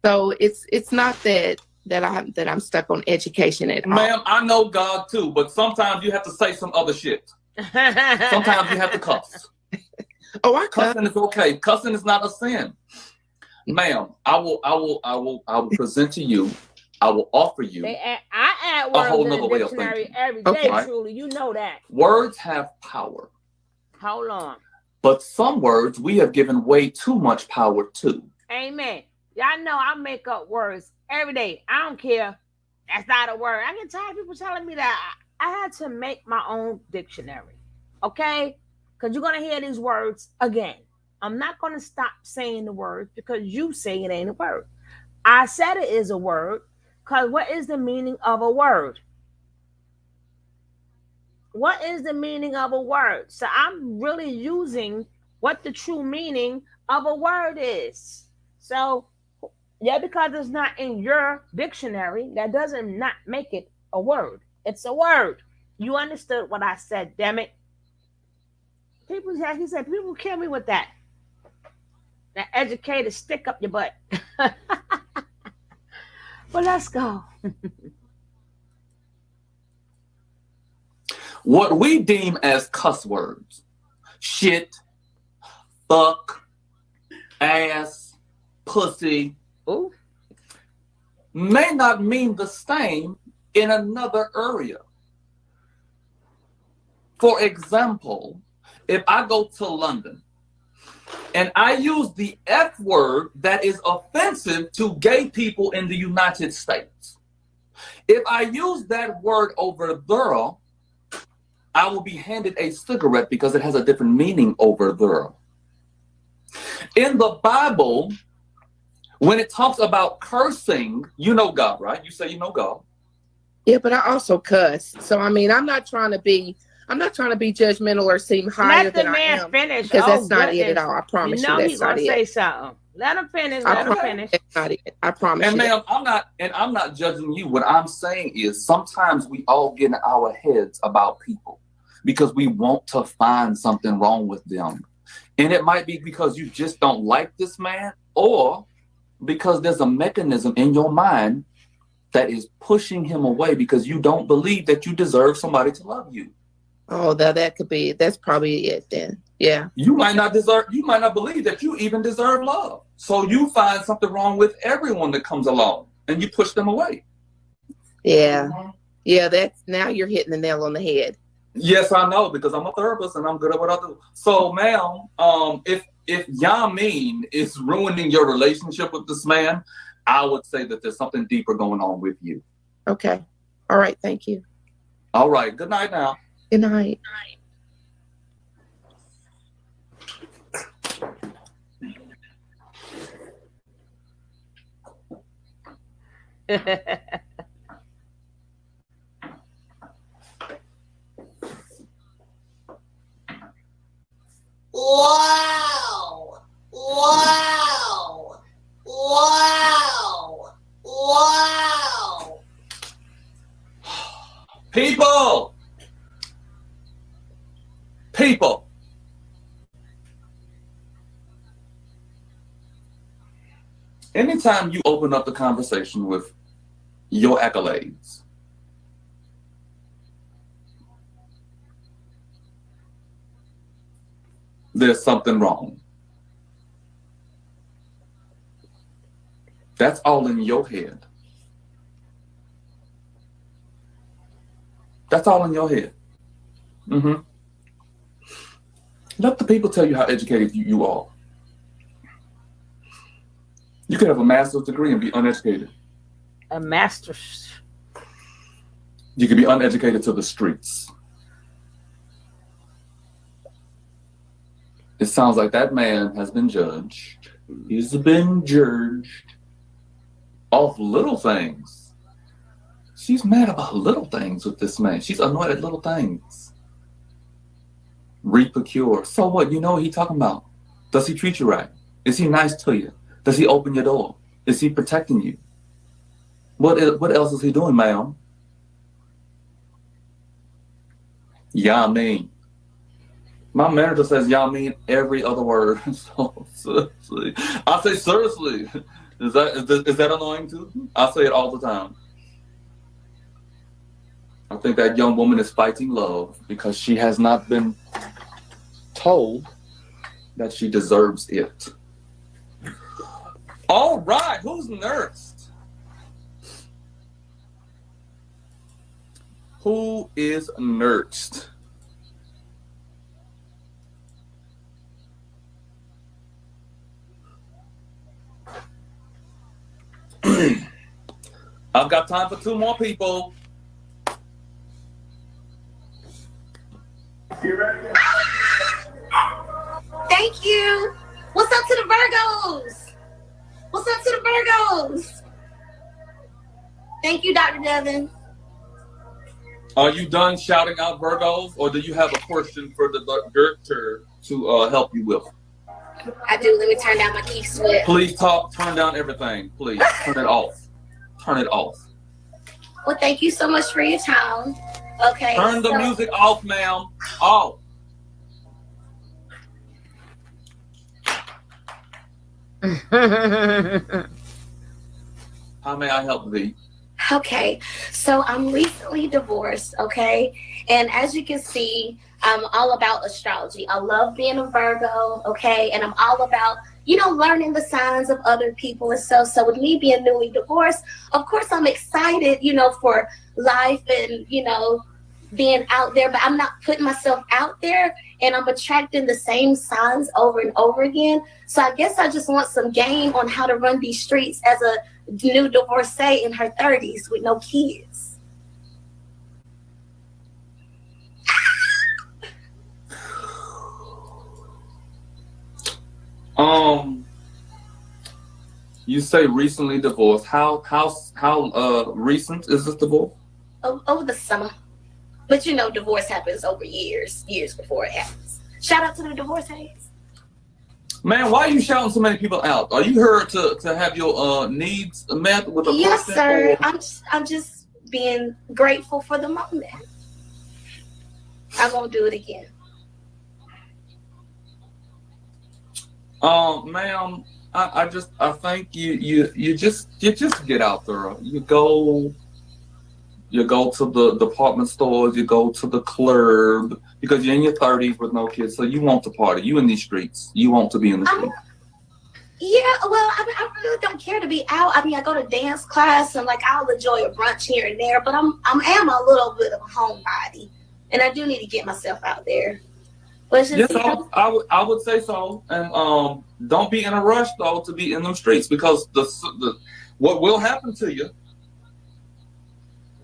So it's not that that I'm stuck on education at all. Ma'am, I know God too, but sometimes you have to say some other shit. Sometimes you have to cuss. Oh, I cuss. Cussing is okay. Cussing is not a sin. Ma'am, I will present to you. I will offer you I add a words whole in nother the way of dictionary thinking. every day, Okay. truly. You know that. Words have power. Hold on. But some words we have given way too much power to. Amen. Y'all know I make up words every day. I don't care. That's not a word. I get tired of people telling me that. I had to make my own dictionary. Okay? Because you're going to hear these words again. I'm not going to stop saying the words because you say it ain't a word. I said it is a word because what is the meaning of a word? What is the meaning of a word? So I'm really using what the true meaning of a word is. So yeah, because it's not in your dictionary, that doesn't not make it a word. It's a word. You understood what I said, damn it. He said, people kill me with that. That educated stick up your butt. But let's go. What we deem as cuss words, shit, fuck, ass, pussy, ooh, may not mean the same in another area. For example, if I go to London and I use the F word that is offensive to gay people in the United States, if I use that word over there, I will be handed a cigarette because it has a different meaning over there. In the Bible, when it talks about cursing, you know God, right? You say you know God. Yeah, but I also cuss. So I mean, I'm not trying to be judgmental or seem higher Let the than I man am. finish. Because that's not goodness. it at all. I promise you, He's that's not gonna say it. something. Let him finish. Let him finish. That's not it. I promise And you. ma'am, I'm not judging you. What I'm saying is sometimes we all get in our heads about people because we want to find something wrong with them. And it might be because you just don't like this man, or because there's a mechanism in your mind that is pushing him away because you don't believe that you deserve somebody to love you. Oh, that could be. That's probably it then. Yeah. You might not believe that you even deserve love. So you find something wrong with everyone that comes along and you push them away. Yeah. Yeah, that's, now you're hitting the nail on the head. Yes, I know, because I'm a therapist and I'm good at what I do. So, ma'am, if Yamin is ruining your relationship with this man, I would say that there's something deeper going on with you. Okay. All right. Thank you. All right. Good night now. Good night. Wow! Wow! Wow! Wow! People! Anytime you open up the conversation with your accolades, there's something wrong. That's all in your head. That's all in your head. Mm-hmm. Let the people tell you how educated you are. You could have a master's degree and be uneducated. A master's. You could be uneducated to the streets. It sounds like that man has been judged. He's been judged off little things. She's mad about little things with this man. She's annoyed at little things. Reprocure. So what? You know what he's talking about. Does he treat you right? Is he nice to you? Does he open your door? Is he protecting you? What else is he doing, ma'am? Yeah, I mean. My manager says, y'all mean every other word. So seriously. I say seriously. Is that annoying too? I say it all the time. I think that young woman is fighting love because she has not been told that she deserves it. All right, who's next? Who is next? I've got time for 2 more people. Thank you. What's up to the Virgos? What's up to the Virgos? Thank you, Dr. Devin. Are you done shouting out Virgos, or do you have a question for the doctor to help you with? I do. Let me turn down my key switch. Please turn down everything. Please turn it off. Turn it off. Well, thank you so much for your time. Okay. Turn the music off, ma'am. Off. How may I help thee? Okay, so I'm recently divorced, okay? And as you can see, I'm all about astrology. I love being a Virgo, okay? And I'm all about, learning the signs of other people and stuff. So with me being newly divorced, of course I'm excited, for life and, being out there, but I'm not putting myself out there, and I'm attracting the same signs over and over again. So I guess I just want some game on how to run these streets as a new divorcee in her 30s with no kids. You say recently divorced. How recent is this divorce? Over the summer. But divorce happens over years before it happens. Shout out to the divorcees. Man, why are you shouting so many people out? Are you here to have your needs met with a Yes, person? sir. Or? I'm just being grateful for the moment. I won't do it again. Ma'am, I think you just get out there. You go to the department stores, you go to the club, because you're in your 30s with no kids, so you want to party. You in these streets. You want to be in the streets. Yeah, well, I really don't care to be out. I go to dance class and I'll enjoy a brunch here and there, but I am a little bit of a homebody, and I do need to get myself out there. But Yes, I would say so, and don't be in a rush though to be in them streets, because the what will happen to you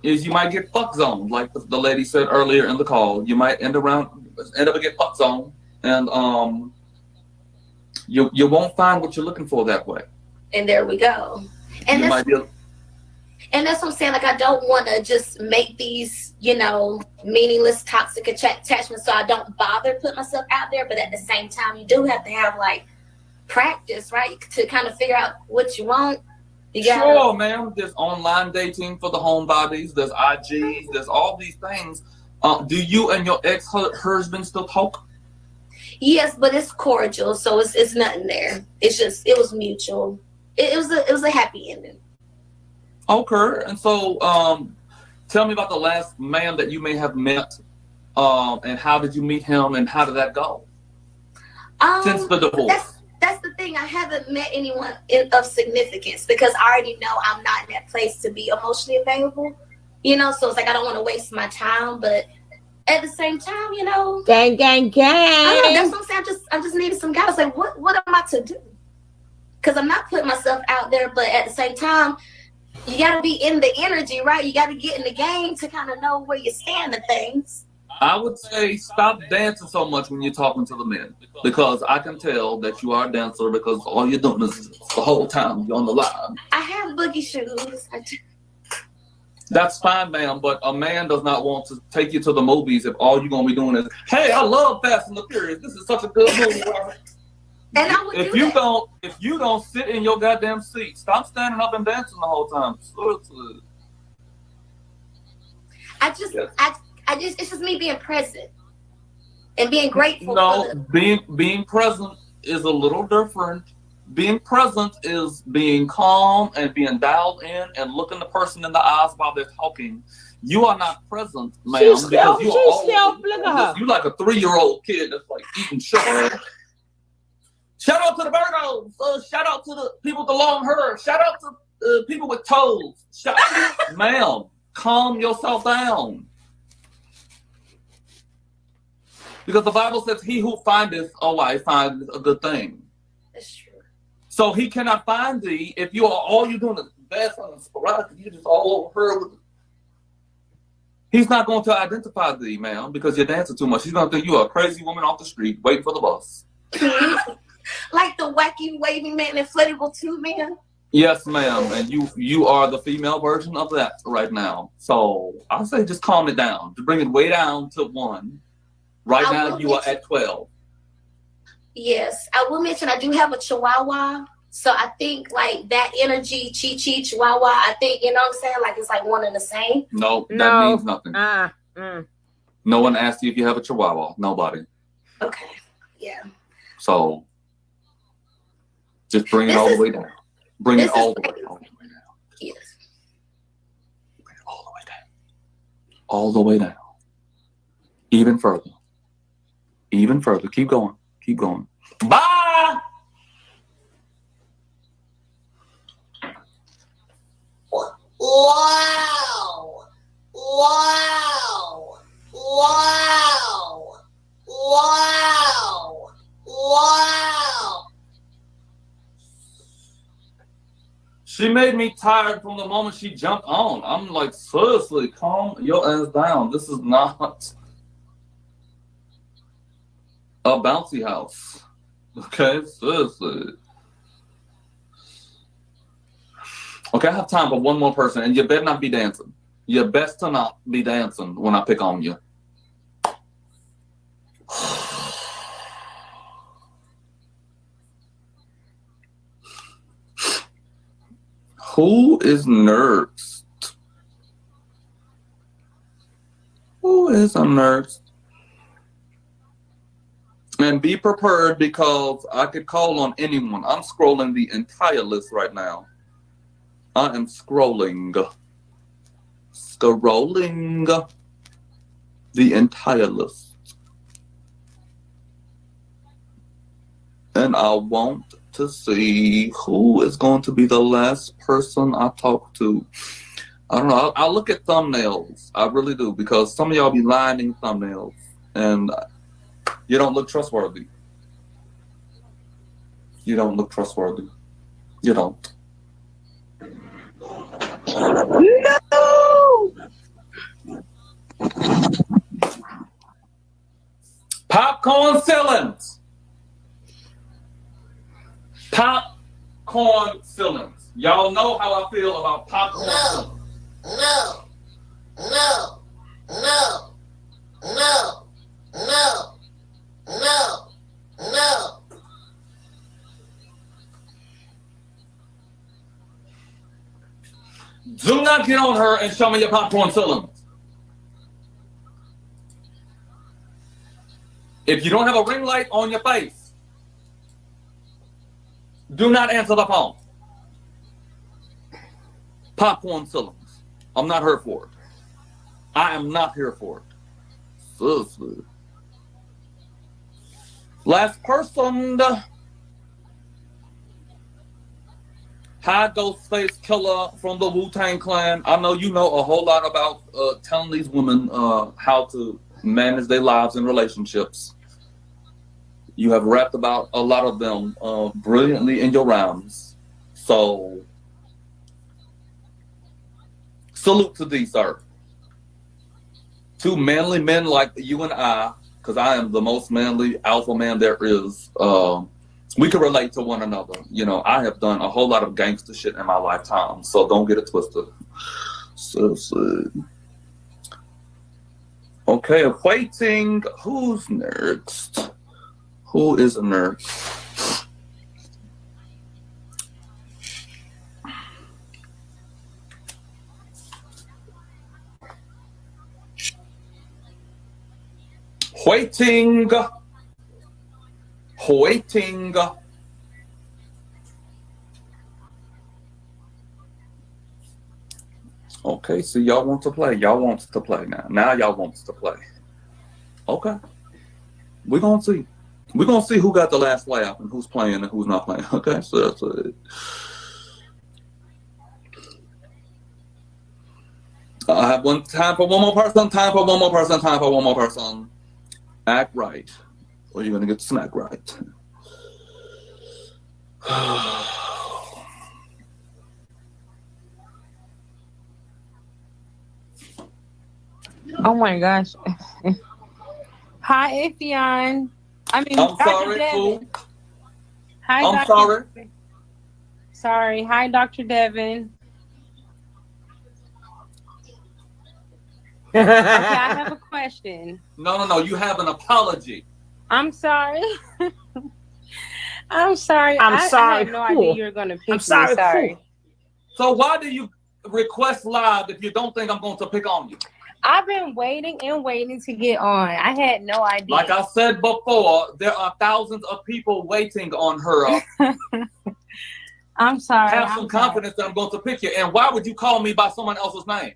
is you might get fuck zoned, like the lady said earlier in the call. You might end up get fuck zoned, and you won't find what you're looking for that way. And there we go. And that's what I'm saying. I don't want to just make these, meaningless toxic attachments, so I don't bother putting myself out there. But at the same time, you do have to have practice, right, to kind of figure out what you want. Sure, ma'am. There's online dating for the homebodies. There's IGs. There's all these things. Do you and your ex-husband still talk? Yes, but it's cordial, so it's nothing there. It was mutual. It was a happy ending. Okay, and so tell me about the last man that you may have met, and how did you meet him, and how did that go? Since the divorce. That's the thing. I haven't met anyone of significance, because I already know I'm not in that place to be emotionally available. So it's I don't want to waste my time, but at the same time, gang. I know, that's what I'm saying. I just needed some guys. What am I to do? Because I'm not putting myself out there, but at the same time, you got to be in the energy, right? You got to get in the game to kind of know where you stand and things. I would say stop dancing so much when you're talking to the men, because I can tell that you are a dancer, because all you're doing is the whole time you're on the line. I have boogie shoes. That's fine, ma'am, but a man does not want to take you to the movies if all you're going to be doing is, hey, I love Fast and the Furious. This is such a good movie. And I would if you don't sit in your goddamn seat, stop standing up and dancing the whole time. It's just me being present and being grateful. No, being present is a little different Being present is being calm and being dialed in and looking the person in the eyes while they're talking. You are not present, ma'am, because you are all look at her. You like a 3-year-old kid that's like eating sugar. Shout out to the Virgos. Shout out to the people with the long hair. Shout out to people with toes. Ma'am, calm yourself down. Because the Bible says, he who findeth a wife findeth a good thing. That's true. So he cannot find thee if you are all you're doing is dancing and sporadic. You're just all over her. He's not going to identify thee, ma'am, because you're dancing too much. He's going to think you are a crazy woman off the street waiting for the bus. Like the wacky waving man and inflatable tube man? Yes, ma'am. And you are the female version of that right now. So I say just calm it down. To bring it way down to 1. Right now you are at 12. Yes, I will mention I do have a Chihuahua, so I think like that energy, Chi Chihuahua. I think you know what I'm saying. Like it's like one and the same. No, that means nothing. No one asked you if you have a Chihuahua. Nobody. Okay. Yeah. So just bring it all the way down. Bring it all the way down. Yes. Bring it all the way down. All the way down. Even further. Even further. Keep going. Keep going. Bye! Wow! Wow! Wow! Wow! Wow! She made me tired from the moment she jumped on. I'm like, seriously, calm your ass down. This is not a bouncy house. Okay, seriously. Okay, I have time for one more person, and you better not be dancing. You best to not be dancing when I pick on you. Who is next? Who is next? And be prepared because I could call on anyone. I'm scrolling the entire list right now. I am scrolling the entire list. And I want to see who is going to be the last person I talk to. I don't know. I'll look at thumbnails. I really do, because some of y'all be lying in thumbnails. And you don't look trustworthy. You don't look trustworthy. You don't. No! Popcorn ceilings. Popcorn ceilings. Y'all know how I feel about popcorn ceilings. No. No. No. No. No. No. No. Do not get on her and show me your popcorn ceilings. If you don't have a ring light on your face, do not answer the phone. Popcorn ceilings. I'm not here for it. I am not here for it. Seriously. Last person. Hi, Ghostface Killer from the Wu-Tang Clan. I know you know a whole lot about telling these women how to manage their lives and relationships. You have rapped about a lot of them brilliantly in your rhymes. So, salute to thee, sir. Two manly men like you and I, because I am the most manly alpha man there is. We can relate to one another. You know, I have done a whole lot of gangster shit in my lifetime, so don't get it twisted. Okay, waiting. Who's next? Who is next? Waiting. Okay, so y'all want to play. Y'all wants to play now. Now y'all wants to play. Okay. We're gonna see. We're gonna see who got the last laugh and who's playing and who's not playing. Okay, so that's it. I have time for one more person, time for one more person, time for one more person. Act right, or you're gonna get smacked right. Oh my gosh. Hi, Affion. I mean, I'm Dr. sorry, Devin. fool. Hi, I'm Dr. sorry. Sorry. Hi, Dr. Devin. Okay, I have a question. No. You have an apology. I'm sorry. I'm sorry. I'm sorry. I had no idea you were going to pick I'm sorry. me. Sorry. So why do you request live if you don't think I'm going to pick on you? I've been waiting and waiting to get on. I had no idea. Like I said before, there are thousands of people waiting on her. I'm sorry. Have some confidence that I'm going to pick you. And why would you call me by someone else's name?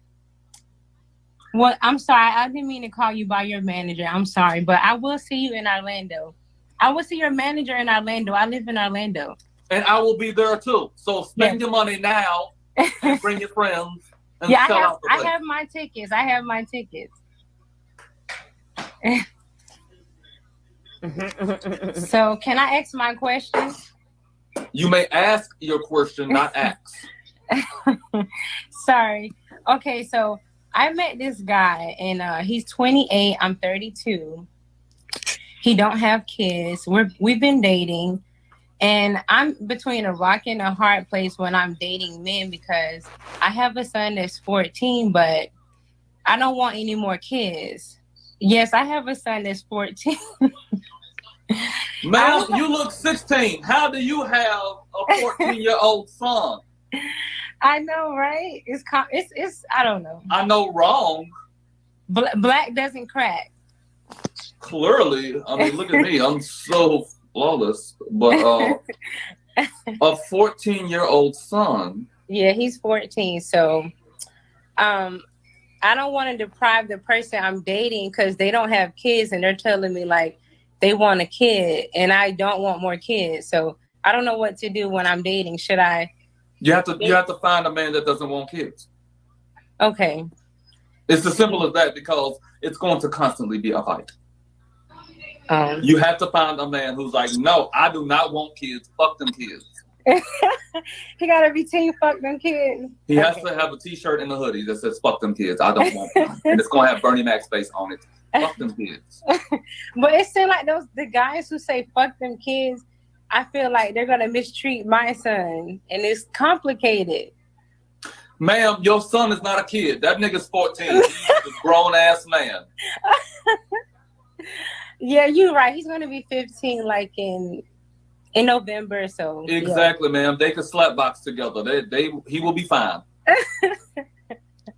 Well, I'm sorry. I didn't mean to call you by your manager. I'm sorry. But I will see you in Orlando. I will see your manager in Orlando. I live in Orlando. And I will be there too. So spend your money now and bring your friends. And Yeah, sell I have my tickets. I have my tickets. So can I ask my question? You may ask your question, not ask. Sorry. Okay, so I met this guy and he's 28. I'm 32. He don't have kids. We've been dating. And I'm between a rock and a hard place when I'm dating men because I have a son that's 14, but I don't want any more kids. Yes, I have a son that's 14. Ma'am, you look 16. How do you have a 14-year-old son? I know, right? It's I don't know. I know wrong. Black doesn't crack. Clearly, I mean, look at me. I'm so flawless. But a 14-year-old son. Yeah, he's 14. So I don't want to deprive the person I'm dating because they don't have kids and they're telling me like they want a kid and I don't want more kids. So I don't know what to do when I'm dating. Should I? You have to find a man that doesn't want kids. Okay. It's as simple as that because it's going to constantly be a fight. You have to find a man who's like, no, I do not want kids. Fuck them kids. He gotta be team fuck them kids. He has to have a t-shirt and a hoodie that says fuck them kids. I don't want them. And it's gonna have Bernie Mac's face on it. Fuck them kids. But it seems like the guys who say fuck them kids, I feel like they're gonna mistreat my son and it's complicated. Ma'am, your son is not a kid. That nigga's 14. He's a grown ass man. Yeah, you're right. He's gonna be 15 like in November, so exactly, ma'am. They could slap box together. He will be fine.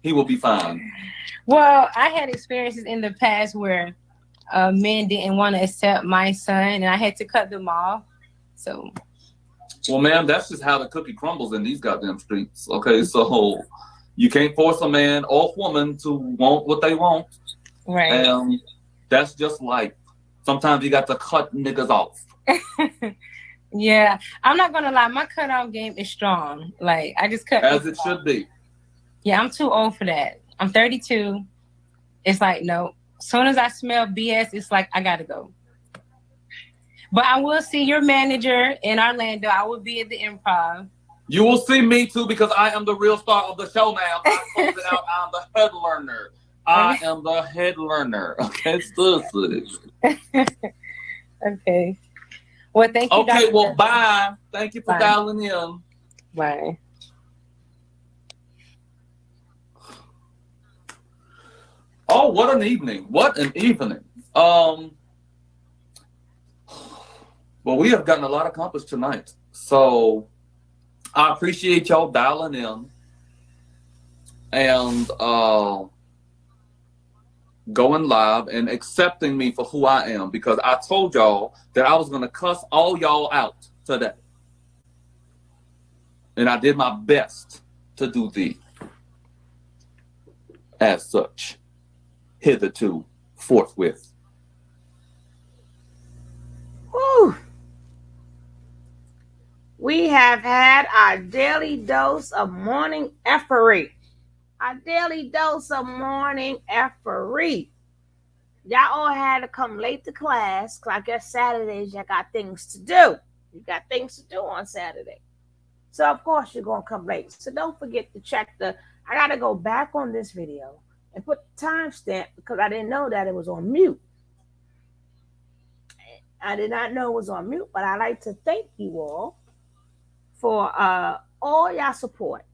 He will be fine. Well, I had experiences in the past where men didn't want to accept my son, and I had to cut them off. So, well, ma'am, that's just how the cookie crumbles in these goddamn streets. Okay, so you can't force a man or woman to want what they want, right? And that's just life. Sometimes you got to cut niggas off. Yeah, I'm not gonna lie. My cutoff game is strong. Like I just cut. As it should be. Yeah, I'm too old for that. I'm 32. It's like no. As soon as I smell BS, it's like I gotta go. But I will see your manager in Orlando. I will be at the Improv. You will see me too because I am the real star of the show now. I told it out. I'm the head learner. I am the head learner. Okay, Okay. Well, thank you. Okay, Dr. well, bye. Thank you for dialing in. Bye. Oh, what an evening. What an evening. Well, we have gotten a lot accomplished tonight. So I appreciate y'all dialing in and going live and accepting me for who I am because I told y'all that I was going to cuss all y'all out today. And I did my best to do the. as such, hitherto, forthwith. Whew. We have had our daily dose of morning effery. Our daily dose of morning effery. Y'all all had to come late to class because I guess Saturdays y'all got things to do. You got things to do on Saturday. So of course you're going to come late. So don't forget to check I got to go back on this video and put the timestamp because I didn't know that it was on mute. I did not know it was on mute, but I'd like to thank you all for all y'all support.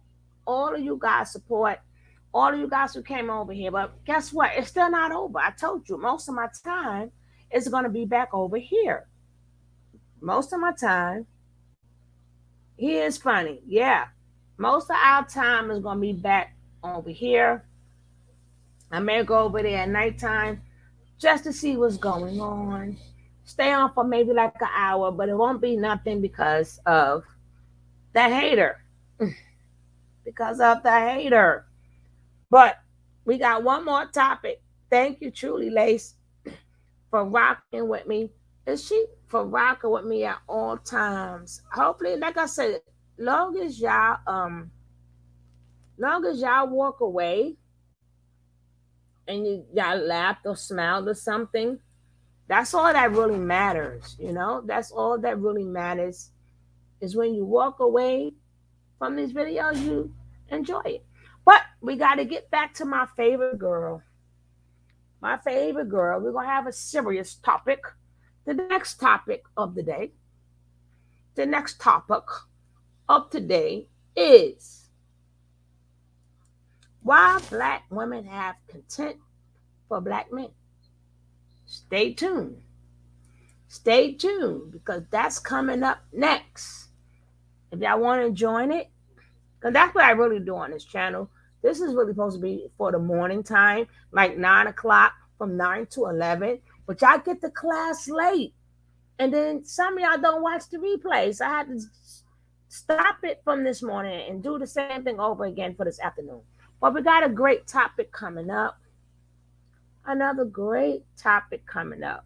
All of you guys support. All of you guys who came over here. But guess what? It's still not over. I told you, most of my time is going to be back over here. Most of my time. He is funny. Yeah. Most of our time is going to be back over here. I may go over there at nighttime just to see what's going on. Stay on for maybe like an hour, but it won't be nothing because of that hater. Because of the hater. But we got one more topic. Thank you, truly, Lace, for rocking with me. Is she for rocking with me at all times? Hopefully, like I said, long as y'all walk away and y'all laughed or smiled or something, that's all that really matters. You know, that's all that really matters is when you walk away from these videos, you enjoy it. But we got to get back to my favorite girl. My favorite girl. We're going to have a serious topic. The next topic of the day. The next topic of today is why Black women have contempt for Black men. Stay tuned. Stay tuned because that's coming up next. If y'all want to join it, because that's what I really do on this channel. This is really supposed to be for the morning time, like 9 o'clock from 9 to 11. But y'all get to class late. And then some of y'all don't watch the replays. So I had to stop it from this morning and do the same thing over again for this afternoon. But we got a great topic coming up. Another great topic coming up.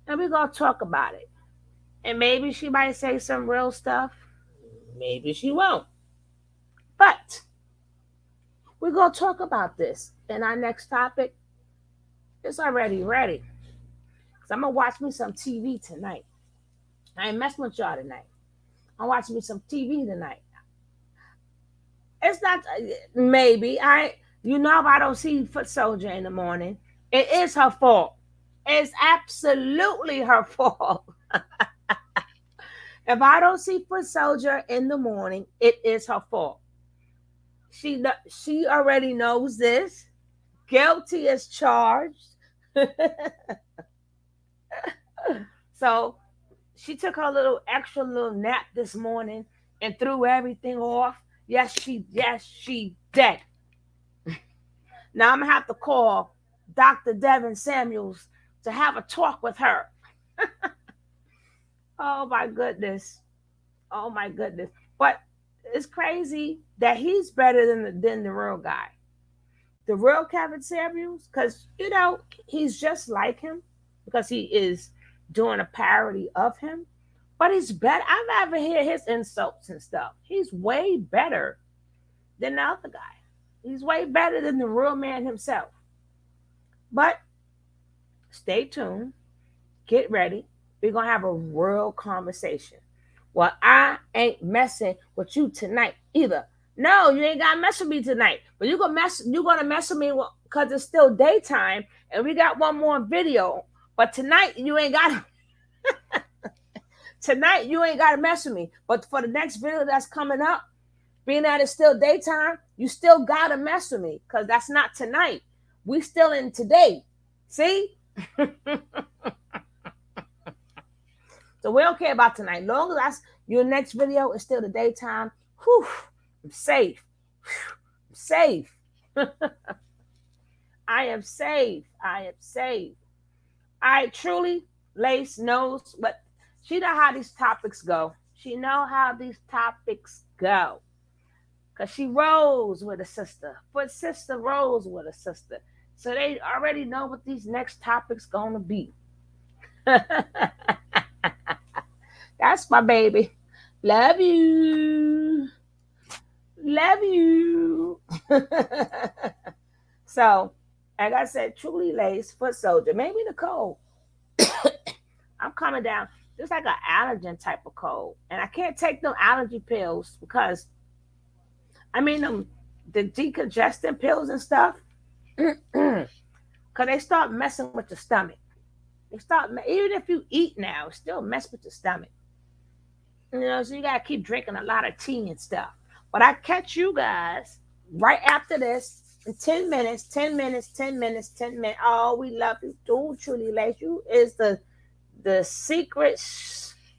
And we're going to talk about it. And maybe she might say some real stuff. Maybe she won't. But we're going to talk about this. And our next topic is already ready. Because I'm going to watch me some TV tonight. I ain't messing with y'all tonight. I'm watching me some TV tonight. It's not, maybe. You know, if I don't see Foot Soldier in the morning, it is her fault. It's absolutely her fault. If I don't see Foot Soldier in the morning, it is her fault. She already knows this. Guilty as charged. So she took her extra little nap this morning and threw everything off. Yes, she did. Now I'm gonna have to call Dr. Devin Samuels to have a talk with her. Oh my goodness. Oh my goodness. But it's crazy that he's better than the real guy. The real Kevin Samuels, because, you know, he's just like him because he is doing a parody of him. But he's better. I've never heard his insults and stuff. He's way better than the other guy. He's way better than the real man himself. But stay tuned. Get ready. We're going to have a real conversation. Well, I ain't messing with you tonight either. No, you ain't got to mess with me tonight. But you're going to mess with me because it's still daytime and we got one more video. But tonight, you ain't got to. Tonight, you ain't got to mess with me. But for the next video that's coming up, being that it's still daytime, you still got to mess with me because that's not tonight. We still in today. See? So we don't care about tonight. Long as that's your next video is still the daytime, whew, I'm safe. Whew, I'm safe. I am safe. I am safe. I truly, Lace knows, but she know how these topics go. She know how these topics go. because she rolls with a sister. Foot sister rolls with a sister. So they already know what these next topics gonna be. That's my baby. Love you. Love you. So, like I said, truly laced foot soldier. Maybe the cold. I'm coming down just like an allergen type of cold. And I can't take no allergy pills because, I mean, the decongestant pills and stuff, because they start messing with your stomach. They start, even if you eat now, it still mess with your stomach. You know, so you got to keep drinking a lot of tea and stuff. But I catch you guys right after this in 10 minutes, 10 minutes, 10 minutes, 10 minutes. Oh, we love you too, truly lace. You is the secret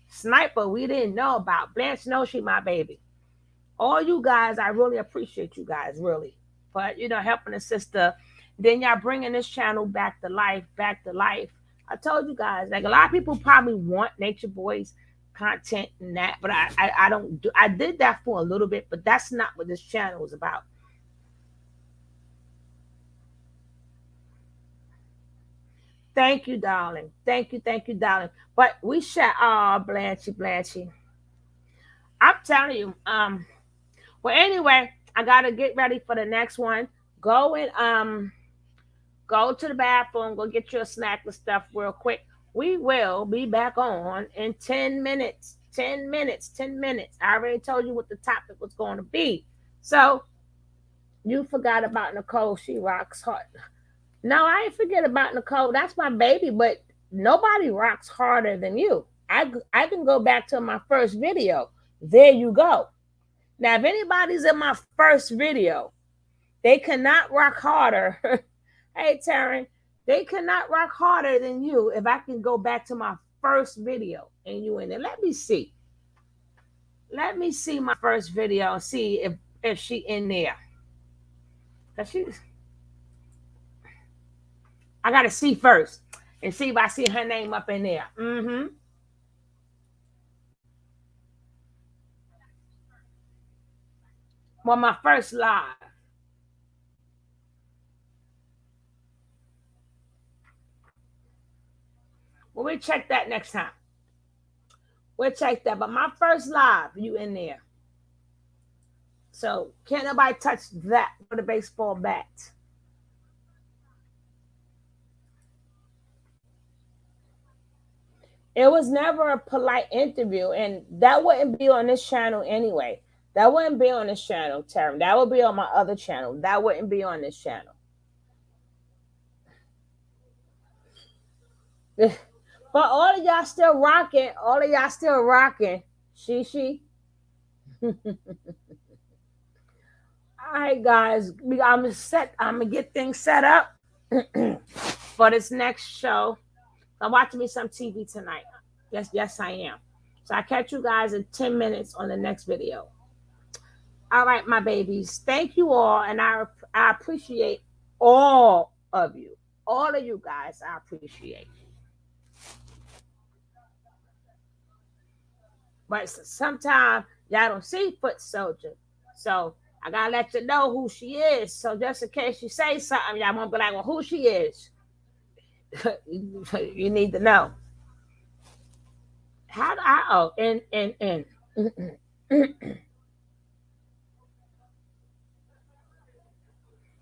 sniper we didn't know about. Blanche knows she my baby. All you guys, I really appreciate you guys, really. But, you know, helping a sister. Then y'all bringing this channel back to life, back to life. I told you guys, like a lot of people probably want Nature Boys content and that, but I don't do. I did that for a little bit, but that's not what this channel is about. Thank you, darling. Thank you, darling. But we shall. Oh, Blanchy. I'm telling you. Well, anyway, I gotta get ready for the next one. Go and go to the bathroom. Go get you a snack and stuff real quick. We will be back on in 10 minutes. 10 minutes. 10 minutes. I already told you what the topic was going to be. So you forgot about Nicole. She rocks hard. No, I ain't forget about Nicole. That's my baby, but nobody rocks harder than you. I can go back to my first video. There you go. Now, if anybody's in my first video, they cannot rock harder. Hey, Taryn, they cannot rock harder than you if I can go back to my first video and you in there. Let me see. Let me see my first video and see if she in there. Cause I gotta see first and see if I see her name up in there. Well, my first live. Well, we'll check that next time. We'll check that. But my first live, you in there. So can't nobody touch that with a baseball bat. It was never a polite interview, and that wouldn't be on this channel anyway. That wouldn't be on this channel, Taryn. That would be on my other channel. That wouldn't be on this channel. But all of y'all still rocking. All of y'all still rocking. She. All right, guys. I'm gonna get things set up for this next show. I'm watching me some TV tonight. Yes, I am. So I catch you guys in 10 minutes on the next video. All right, my babies. Thank you all, and I appreciate all of you. All of you guys, I appreciate. But sometimes y'all don't see Foot Soldier. So I gotta let you know who she is. So just in case you say something, y'all won't be like, well, who she is. You need to know. How do I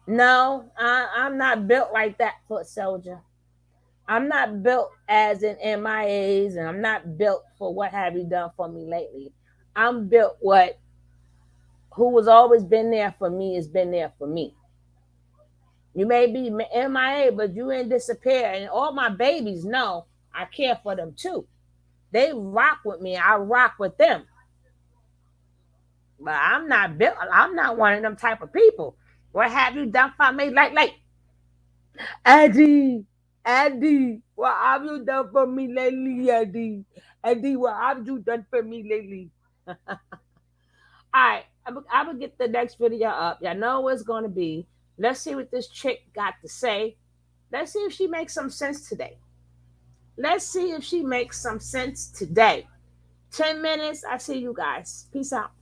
No, I'm not built like that, Foot Soldier. I'm not built as in MIAs, and I'm not built for what have you done for me lately. I'm built who has always been there for me has been there for me. You may be MIA, but you ain't disappear. And all my babies know I care for them too. They rock with me. I rock with them. But I'm not built. I'm not one of them type of people. What have you done for me? Like, Eddie, what have you done for me lately, Eddie? Eddie, what have you done for me lately? All right, I will get the next video up. Y'all know what it's going to be. Let's see what this chick got to say. Let's see if she makes some sense today. 10 minutes. I see you guys. Peace out.